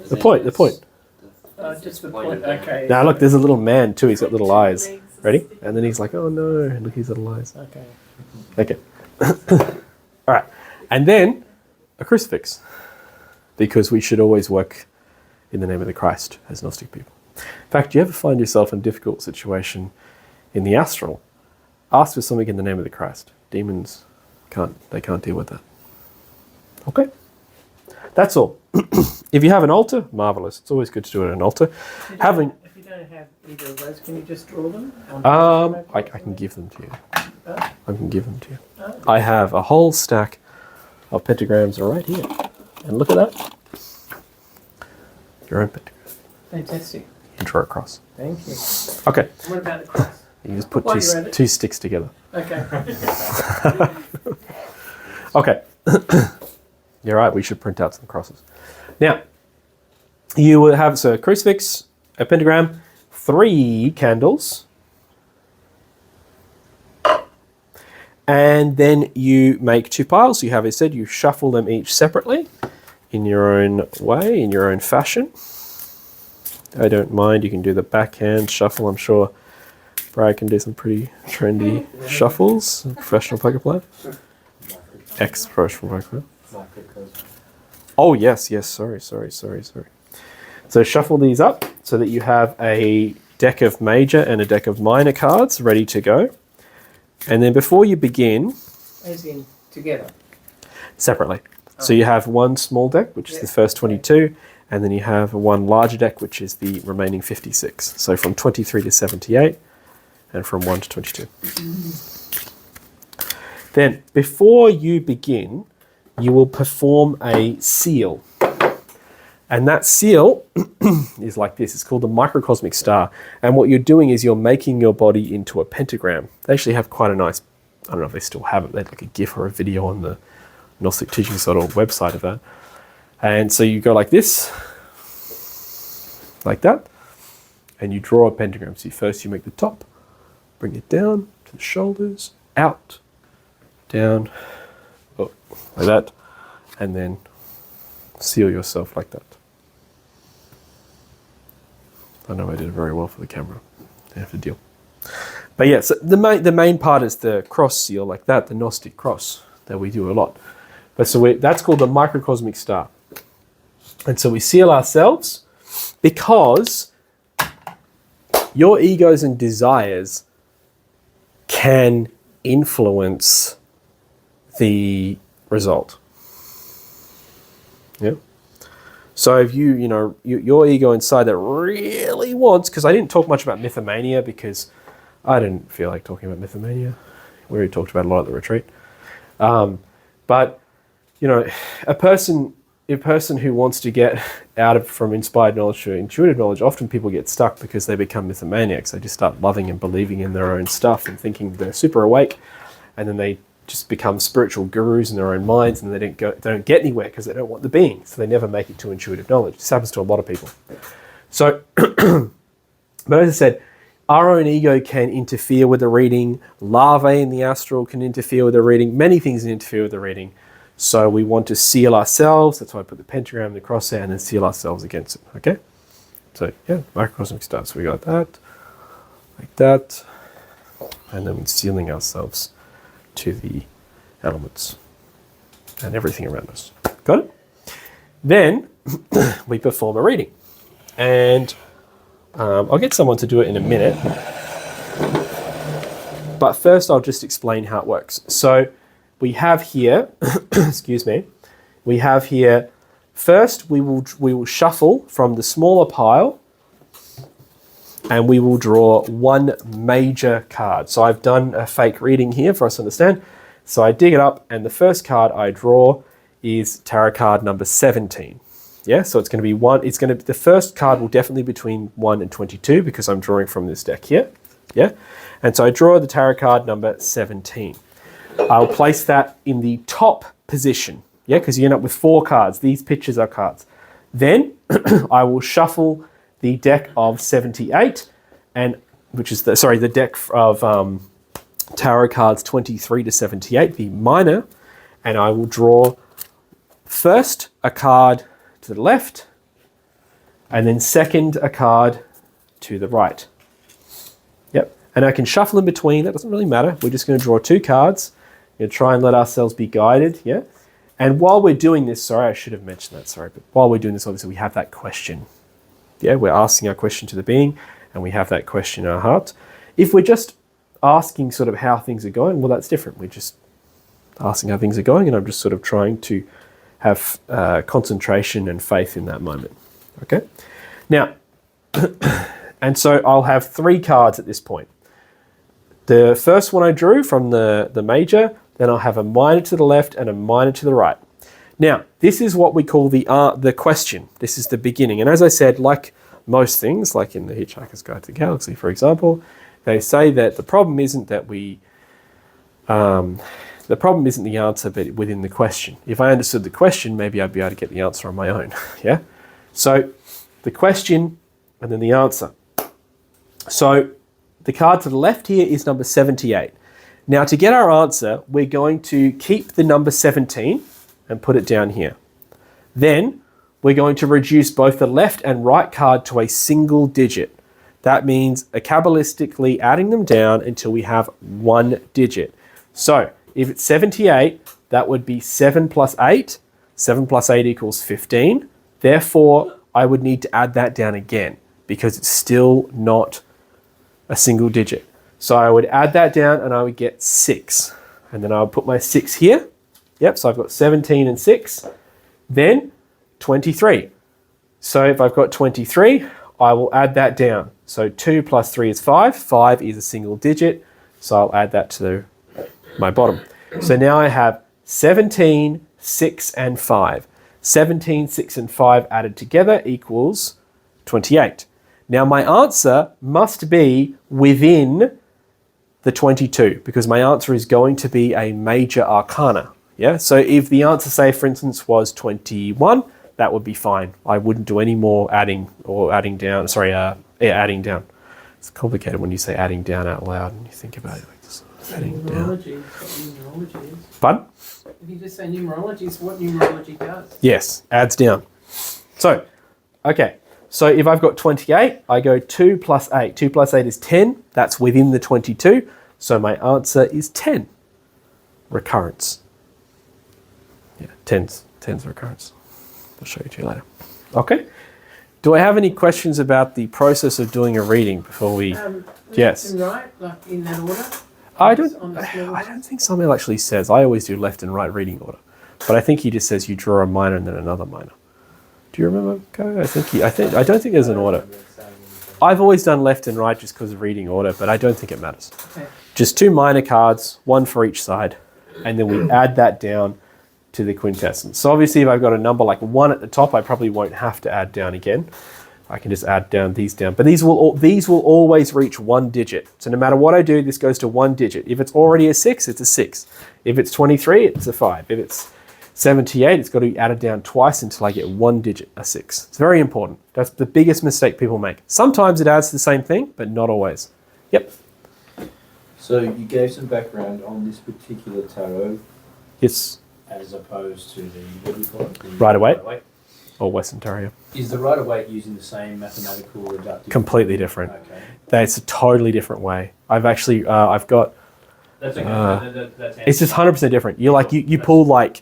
The point. Just the point. Okay. Now look, there's a little man too. He's got little eyes. Ready? And then he's like, oh no, look, he's little eyes. Okay. Okay. All right. And then a crucifix. Because we should always work in the name of the Christ as Gnostic people. In fact, do you ever find yourself in a difficult situation in the astral? Ask for something in the name of the Christ. Demons can't deal with that. Okay? That's all. If you have an altar, marvelous. It's always good to do it at an altar. If you don't have either of those, can you just draw them? I can give them to you. Oh. I can give them to you. Oh. I have a whole stack of pentagrams right here. And look at that. Your own pentagram. Fantastic. You draw a cross. Thank you. Okay. What about the cross? You just put While you're at it. two sticks together. Okay. Okay. You're right, we should print out some crosses. Now, you will have a crucifix, a pentagram, 3 candles, and then you make 2 piles. You have, as I said, you shuffle them each separately in your own way, in your own fashion. I don't mind, you can do the backhand shuffle. I'm sure Brad can do some pretty trendy shuffles, professional poker player. Ex-professional poker player. Oh, yes, sorry. So shuffle these up so that you have a deck of major and a deck of minor cards ready to go. And then before you begin... As in together. Separately. So you have one small deck, which is the first 22, and then you have one larger deck, which is the remaining 56. So from 23 to 78, and from 1 to 22. Then, before you begin, you will perform a seal. And that seal is like this. It's called the microcosmic star. And what you're doing is you're making your body into a pentagram. They actually have quite a nice, I don't know if they still have it, they have like a GIF or a video on the Gnostic Teaching sort of website of that. And so you go like this, like that, and you draw a pentagram. So first you make the top, bring it down to the shoulders, out, down, up, like that, and then seal yourself like that. I know I did it very well for the camera. I have to deal. But yeah, so the main part is the cross seal like that, the Gnostic cross that we do a lot. But so that's called the microcosmic star. And so we seal ourselves because your egos and desires can influence the result. Yeah. So if your ego inside that really wants, because I didn't talk much about mythomania because I didn't feel like talking about mythomania. We already talked about a lot at the retreat. But a person who wants to get from inspired knowledge to intuitive knowledge, often people get stuck because they become mythomaniacs. They just start loving and believing in their own stuff and thinking they're super awake, and then they just become spiritual gurus in their own minds, and they don't get anywhere because they don't want the being, so they never make it to intuitive knowledge. This happens to a lot of people. So, but as I said, our own ego can interfere with the reading. Larvae in the astral can interfere with the reading. Many things can interfere with the reading. So we want to seal ourselves. That's why I put the pentagram, the cross there, and then seal ourselves against it. Okay? So yeah, microcosmic star. So we got that, like that, and then we're sealing ourselves to the elements and everything around us. Got it? Then we perform a reading. And I'll get someone to do it in a minute. But first I'll just explain how it works. So we have here, excuse me, we have here, first we will shuffle from the smaller pile and we will draw one major card. So I've done a fake reading here for us to understand. So I dig it up and the first card I draw is tarot card number 17. Yeah, so it's going to be the first card will definitely be between 1 and 22 because I'm drawing from this deck here. Yeah, and so I draw the tarot card number 17. I'll place that in the top position. Yeah, because you end up with 4 cards. These pictures are cards. Then I will shuffle the deck of 78, and which is the deck of tarot cards 23 to 78, the minor, and I will draw first a card to the left, and then second a card to the right. Yep, and I can shuffle in between. That doesn't really matter. We're just going to draw 2 cards. We're going to try and let ourselves be guided. Yeah, and while we're doing this, sorry, I should have mentioned that. Sorry, but while we're doing this, obviously we have that question. Yeah, we're asking our question to the being, and we have that question in our heart. If we're just asking sort of how things are going, well, that's different. We're just asking how things are going, and I'm just sort of trying to have concentration and faith in that moment. Okay? Now, and so I'll have 3 cards at this point. The first one I drew from the major, then I'll have a minor to the left and a minor to the right. Now, this is what we call the question. This is the beginning. And as I said, like most things, like in the Hitchhiker's Guide to the Galaxy, for example, they say that the problem isn't that the problem isn't the answer, but within the question. If I understood the question, maybe I'd be able to get the answer on my own. Yeah? So the question and then the answer. So the card to the left here is number 78. Now to get our answer, we're going to keep the number 17 and put it down here. Then we're going to reduce both the left and right card to a single digit. That means Kabbalistically adding them down until we have 1 digit. So if it's 78, that would be 7 plus 8. 7 plus 8 equals 15. Therefore, I would need to add that down again because it's still not a single digit. So I would add that down and I would get 6. And then I would put my 6 here. Yep, so I've got 17 and 6. Then 23. So if I've got 23, I will add that down. So 2 plus 3 is 5. 5 is a single digit. So I'll add that to my bottom. So now I have 17, 6, and 5. 17, 6, and 5 added together equals 28. Now my answer must be within the 22 because my answer is going to be a major arcana. Yeah. So if the answer, say for instance, was 21, that would be fine. I wouldn't do any more adding or adding down. Sorry, adding down. It's complicated when you say adding down out loud and you think about it like this. Adding down. Numerology is what numerology is. Pardon? If you just say numerology, it's what numerology does. Yes, adds down. So, okay. So if I've got 28, I go 2 plus 8. 2 plus 8 is 10. That's within the 22. So my answer is 10. Recurrence. Yeah, 10's recurrence. I'll show you later. Okay. Do I have any questions about the process of doing a reading before we... Yes. Left and right, like in that order? I On the scale don't think Samael actually says. I always do left and right reading order. But I think he just says you draw a minor and then another minor. Do you remember, Ko? I don't think there's an order. I've always done left and right just because of reading order, but I don't think it matters. Okay. Just 2 minor cards, 1 for each side, and then we add that down to the quintessence. So obviously if I've got a number like 1 at the top, I probably won't have to add down again. I can just add down these down. But these will always reach 1 digit. So no matter what I do, this goes to 1 digit. If it's already a 6, it's a 6. If it's 23, it's a 5. If it's 78, it's got to be added down twice until I get 1 digit, a 6. It's very important. That's the biggest mistake people make. Sometimes it adds the same thing, but not always. Yep. So you gave some background on this particular tarot Yes. as opposed to the, what do you call it? The Rider-Waite? Or Western Tarot. Is the Rider-Waite using the same mathematical reductive? Completely different. Okay. That's a totally different way. I've actually, I've got, That's okay. That's it's just 100% different. You pull like,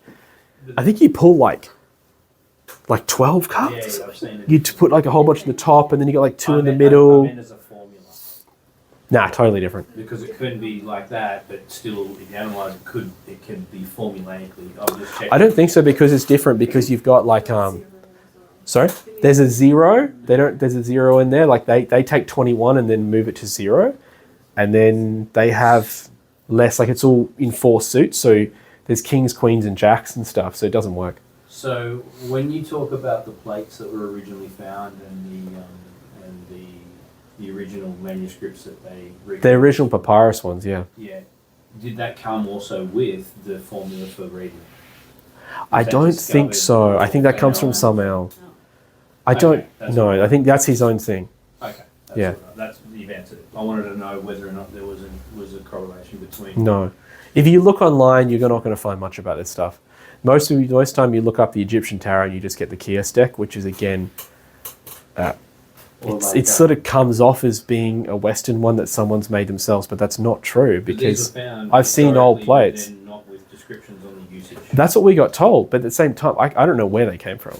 I think you pull like 12 cards. Yeah, I've seen it. You put like a whole bunch in the top and then you got like 2 in the I middle. meant as a formula. Nah, totally different. Because it couldn't be like that, but still, if you analyse it, it can be formulaically. I'll just check. I don't think so because it's different because you've got like, sorry? There's a 0. There's a 0 in there. Like they take 21 and then move it to 0. And then they have less, like it's all in 4 suits. So there's kings, queens, and jacks and stuff. So it doesn't work. So when you talk about the plates that were originally found and the original manuscripts that they The original papyrus ones, yeah. yeah, did that come also with the formula for reading? I that don't discovered think so. I think that comes from Samael. I don't Okay, that's know. all right. I think that's his own thing. Okay, that's Yeah. all right. That's you've answered it. I wanted to know whether or not there was a correlation between. No. If you look online, you're not going to find much about this stuff. Most time you look up the Egyptian tarot and you just get the Kios deck, which is again, it sort of comes off as being a Western one that someone's made themselves, but that's not true But these because were found I've seen old historically, but plates. then not with descriptions on the usage. That's what we got told, but at the same time, I don't know where they came from.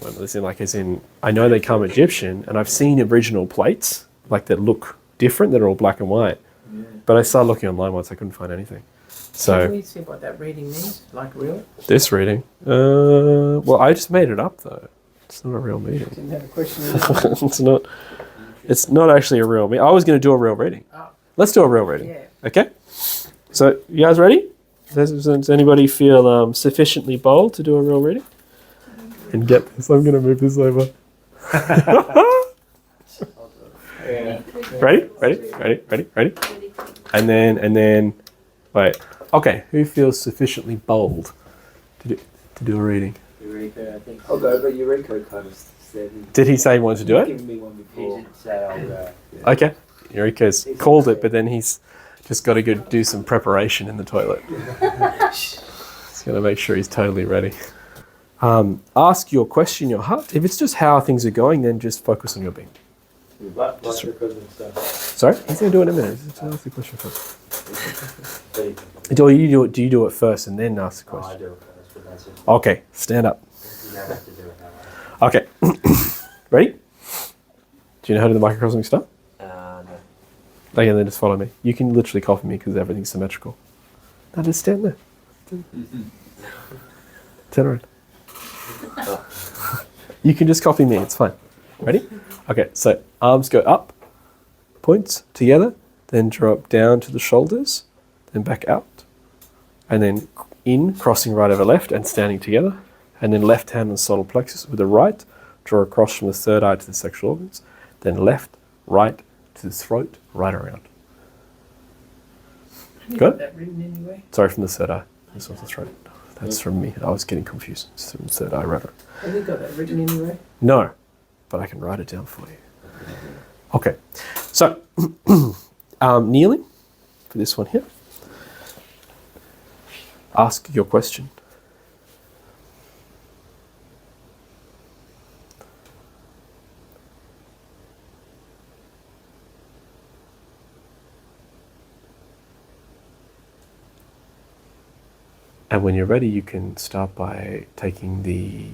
I know they come Egyptian, and I've seen original plates like that look different that are all black and white. Yeah. But I started looking online once, I couldn't find anything. Can So we see what that reading means? Like real? this reading, well, I just made it up though. It's not a real meeting. Didn't have a question. In mind. it's not. It's not actually a real meeting. I was going to do a real reading. Oh. Let's do a real reading. Yeah. Okay. So you guys ready? Does anybody feel sufficiently bold to do a real reading? And get this. I'm going to move this over. Ready? And then, wait. Okay, who feels sufficiently bold to do a reading? Eureka, I think. I'll go, but Eureka kind of said. Did he say he wanted to do it? Given me one before. He did say I'll go. Yeah. Okay. Eureka's called it, but then he's just got to go do some preparation in the toilet. He's going to make sure he's totally ready. Ask your question, your heart. If it's just how things are going, then just focus on your being. What's your cousin stuff? Sorry? He's going to do it in a minute. Just ask the question first. Do you do it first and then ask the question? I do it first, but that's it. Okay, stand up. You don't have to do it that way. Okay. Ready? Do you know how to do the microcosmic stuff? No. Okay, then just follow me. You can literally copy me because everything's symmetrical. Now just stand there. Turn around. You can just copy me, it's fine. Ready? Okay, so arms go up, points together, then drop down to the shoulders, then back out, and then in, crossing right over left and standing together, and then left hand on solar plexus with the right, draw across from the third eye to the sexual organs, then left, right to the throat, right around. You Good? got that written anyway. Sorry, from the third eye. This was the throat. That's from me. I was getting confused. It's from the third eye, right? Have you got that written anyway? No, but I can write it down for you. Okay, so kneeling for this one here. Ask your question. And when you're ready, you can start by taking the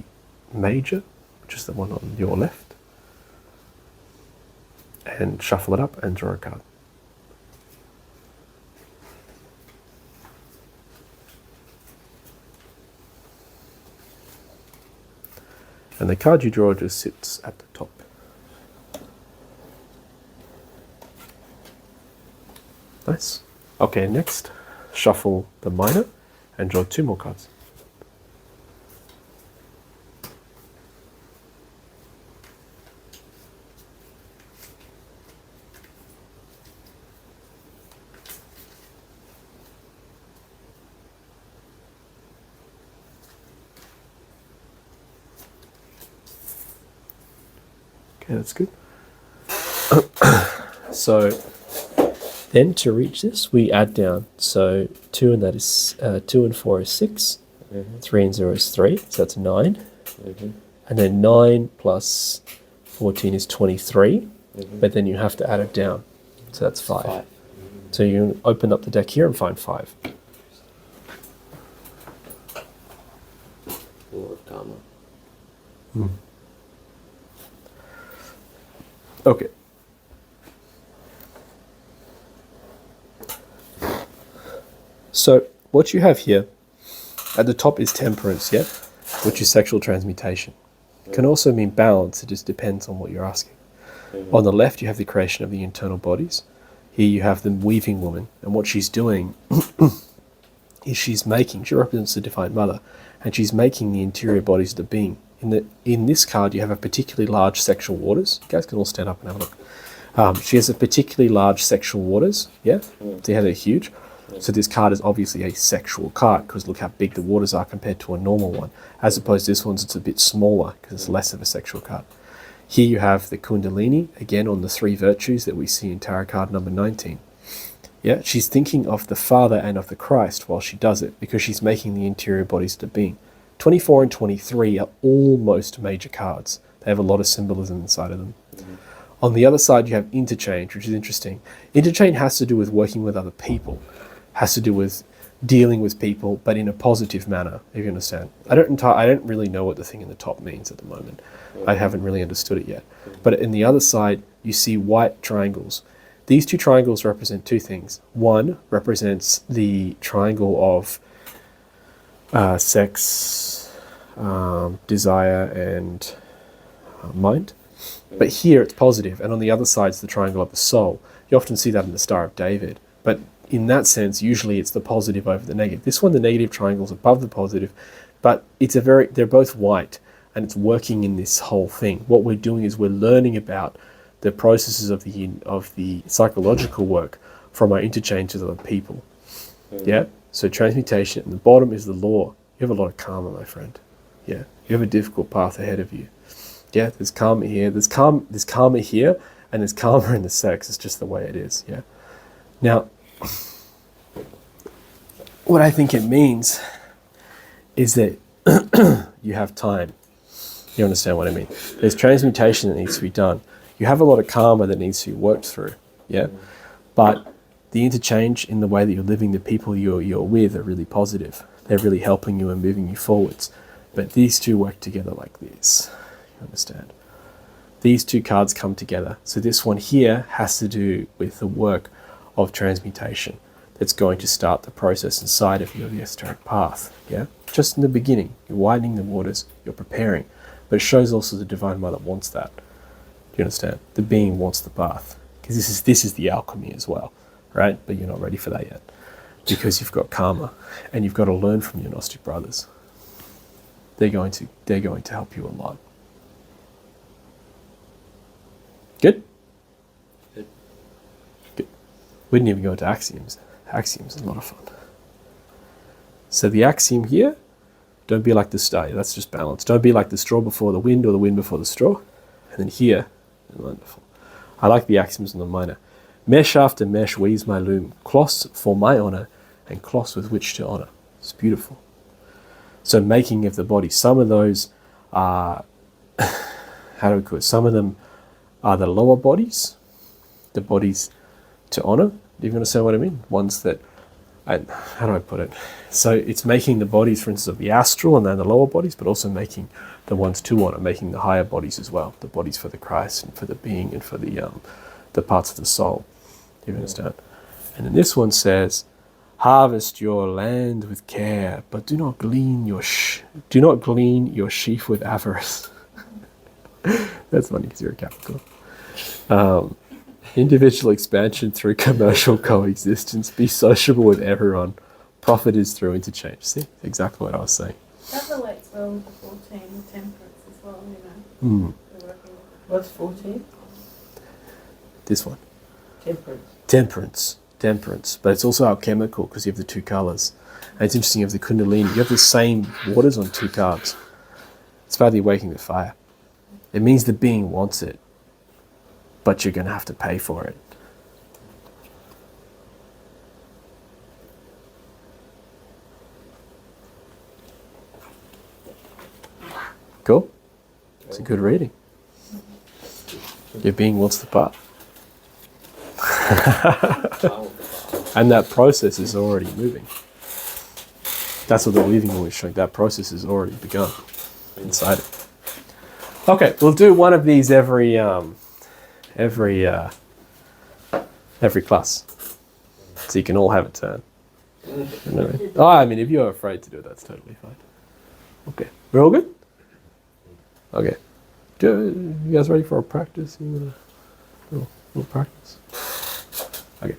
major, which is the one on your left, and shuffle it up and draw a card. And the card you draw just sits at the top. Nice. Okay, next, shuffle the minor and draw 2 more cards. Okay, that's good. So then to reach this, we add down. So 2 and that is 2 and 4 is 6. 3 and 0 is 3. So that's 9. And then 9 plus 14 is 23. But then you have to add it down. So that's 5. So you open up the deck here and find 5. Lord of Karma. Okay. So what you have here at the top is temperance, yeah, which is sexual transmutation. Can also mean balance. It just depends on what you're asking. On the left, you have the creation of the internal bodies. Here you have the weaving woman, and what she's doing is she represents the Divine Mother, and she's making the interior bodies of the being. In this card, you have a particularly large sexual waters. You guys can all stand up and have a look. She has a particularly large sexual waters, yeah? See how they're huge? So this card is obviously a sexual card, because look how big the waters are compared to a normal one. As opposed to this one's, it's a bit smaller, because it's less of a sexual card. Here you have the Kundalini, again on the 3 virtues that we see in tarot card number 19. Yeah, she's thinking of the Father and of the Christ while she does it, because she's making the interior bodies to being. 24 and 23 are almost major cards. They have a lot of symbolism inside of them. On the other side, you have interchange, which is interesting. Interchange has to do with working with other people, has to do with dealing with people, but in a positive manner, if you understand. I don't really know what the thing in the top means at the moment. I haven't really understood it yet. But in the other side, you see white triangles. These 2 triangles represent 2 things. One represents the triangle of sex, desire, and mind. But here it's positive, and on the other side is the triangle of the soul. You often see that in the Star of David. But in that sense, usually it's the positive over the negative. This one, the negative triangle is above the positive, but they're both white, and it's working in this whole thing. What we're doing is we're learning about the processes of the psychological work from our interchanges of other people. Yeah? So transmutation, and the bottom is the law. You have a lot of karma, my friend. Yeah? You have a difficult path ahead of you. Yeah? There's karma here. There's karma here, and there's karma in the sex. It's just the way it is. Yeah? Now, what I think it means is that you have time. You understand what I mean? There's transmutation that needs to be done. You have a lot of karma that needs to be worked through, yeah? But the interchange in the way that you're living, the people you're with are really positive. They're really helping you and moving you forwards. But these 2 work together like this. You understand? these two cards come together. So this one here has to do with the work of transmutation that's going to start the process inside of you of the esoteric path. Yeah, just in the beginning, you're widening the waters, you're preparing, but it shows also the Divine Mother wants that. Do you understand? The being wants the path, because this is the alchemy as well, right? But you're not ready for that yet, because you've got karma, and you've got to learn from your Gnostic brothers. They're going to help you a lot. Good? Good. Good. We didn't even go into axioms. Axioms is a lot of fun. So the axiom here, don't be like the star. That's just balance. Don't be like the straw before the wind or the wind before the straw. And then here, wonderful. I like the axioms on the minor. Mesh after mesh weaves my loom, cloths for my honor, and cloths with which to honor. It's beautiful. So making of the body. Some of those are, how do we call it? Some of them are the lower bodies, the bodies to honor. Do you understand what I mean? Ones that, how do I put it? So it's making the bodies, for instance, of the astral and then the lower bodies, but also making the ones to honor, making the higher bodies as well, the bodies for the Christ and for the being and for the parts of the soul. Do you understand? And then this one says, harvest your land with care, but do not glean your sheaf with avarice. That's funny because you're a Capricorn. Individual expansion through commercial coexistence. Be sociable with everyone. Profit is through interchange. See, exactly what I was saying. That relates well with the 14 temperance as well, you know. We're working with What's 14? This one. Temperance. Temperance. But it's also alchemical because you have the two colours. And it's interesting, you have the Kundalini. You have the same waters on two cards. It's about the awakening of fire. It means the being wants it, but you're going to have to pay for it. Cool? It's a good reading. Your being wants the path. And that process is already moving. That's what the weaving was showing. That process has already begun inside it. Okay, we'll do one of these every class, so you can all have a turn. Oh, I mean, if you're afraid to do it, that's totally fine. Okay, we're all good. Okay, you guys ready for a practice? You wanna, little practice? Okay.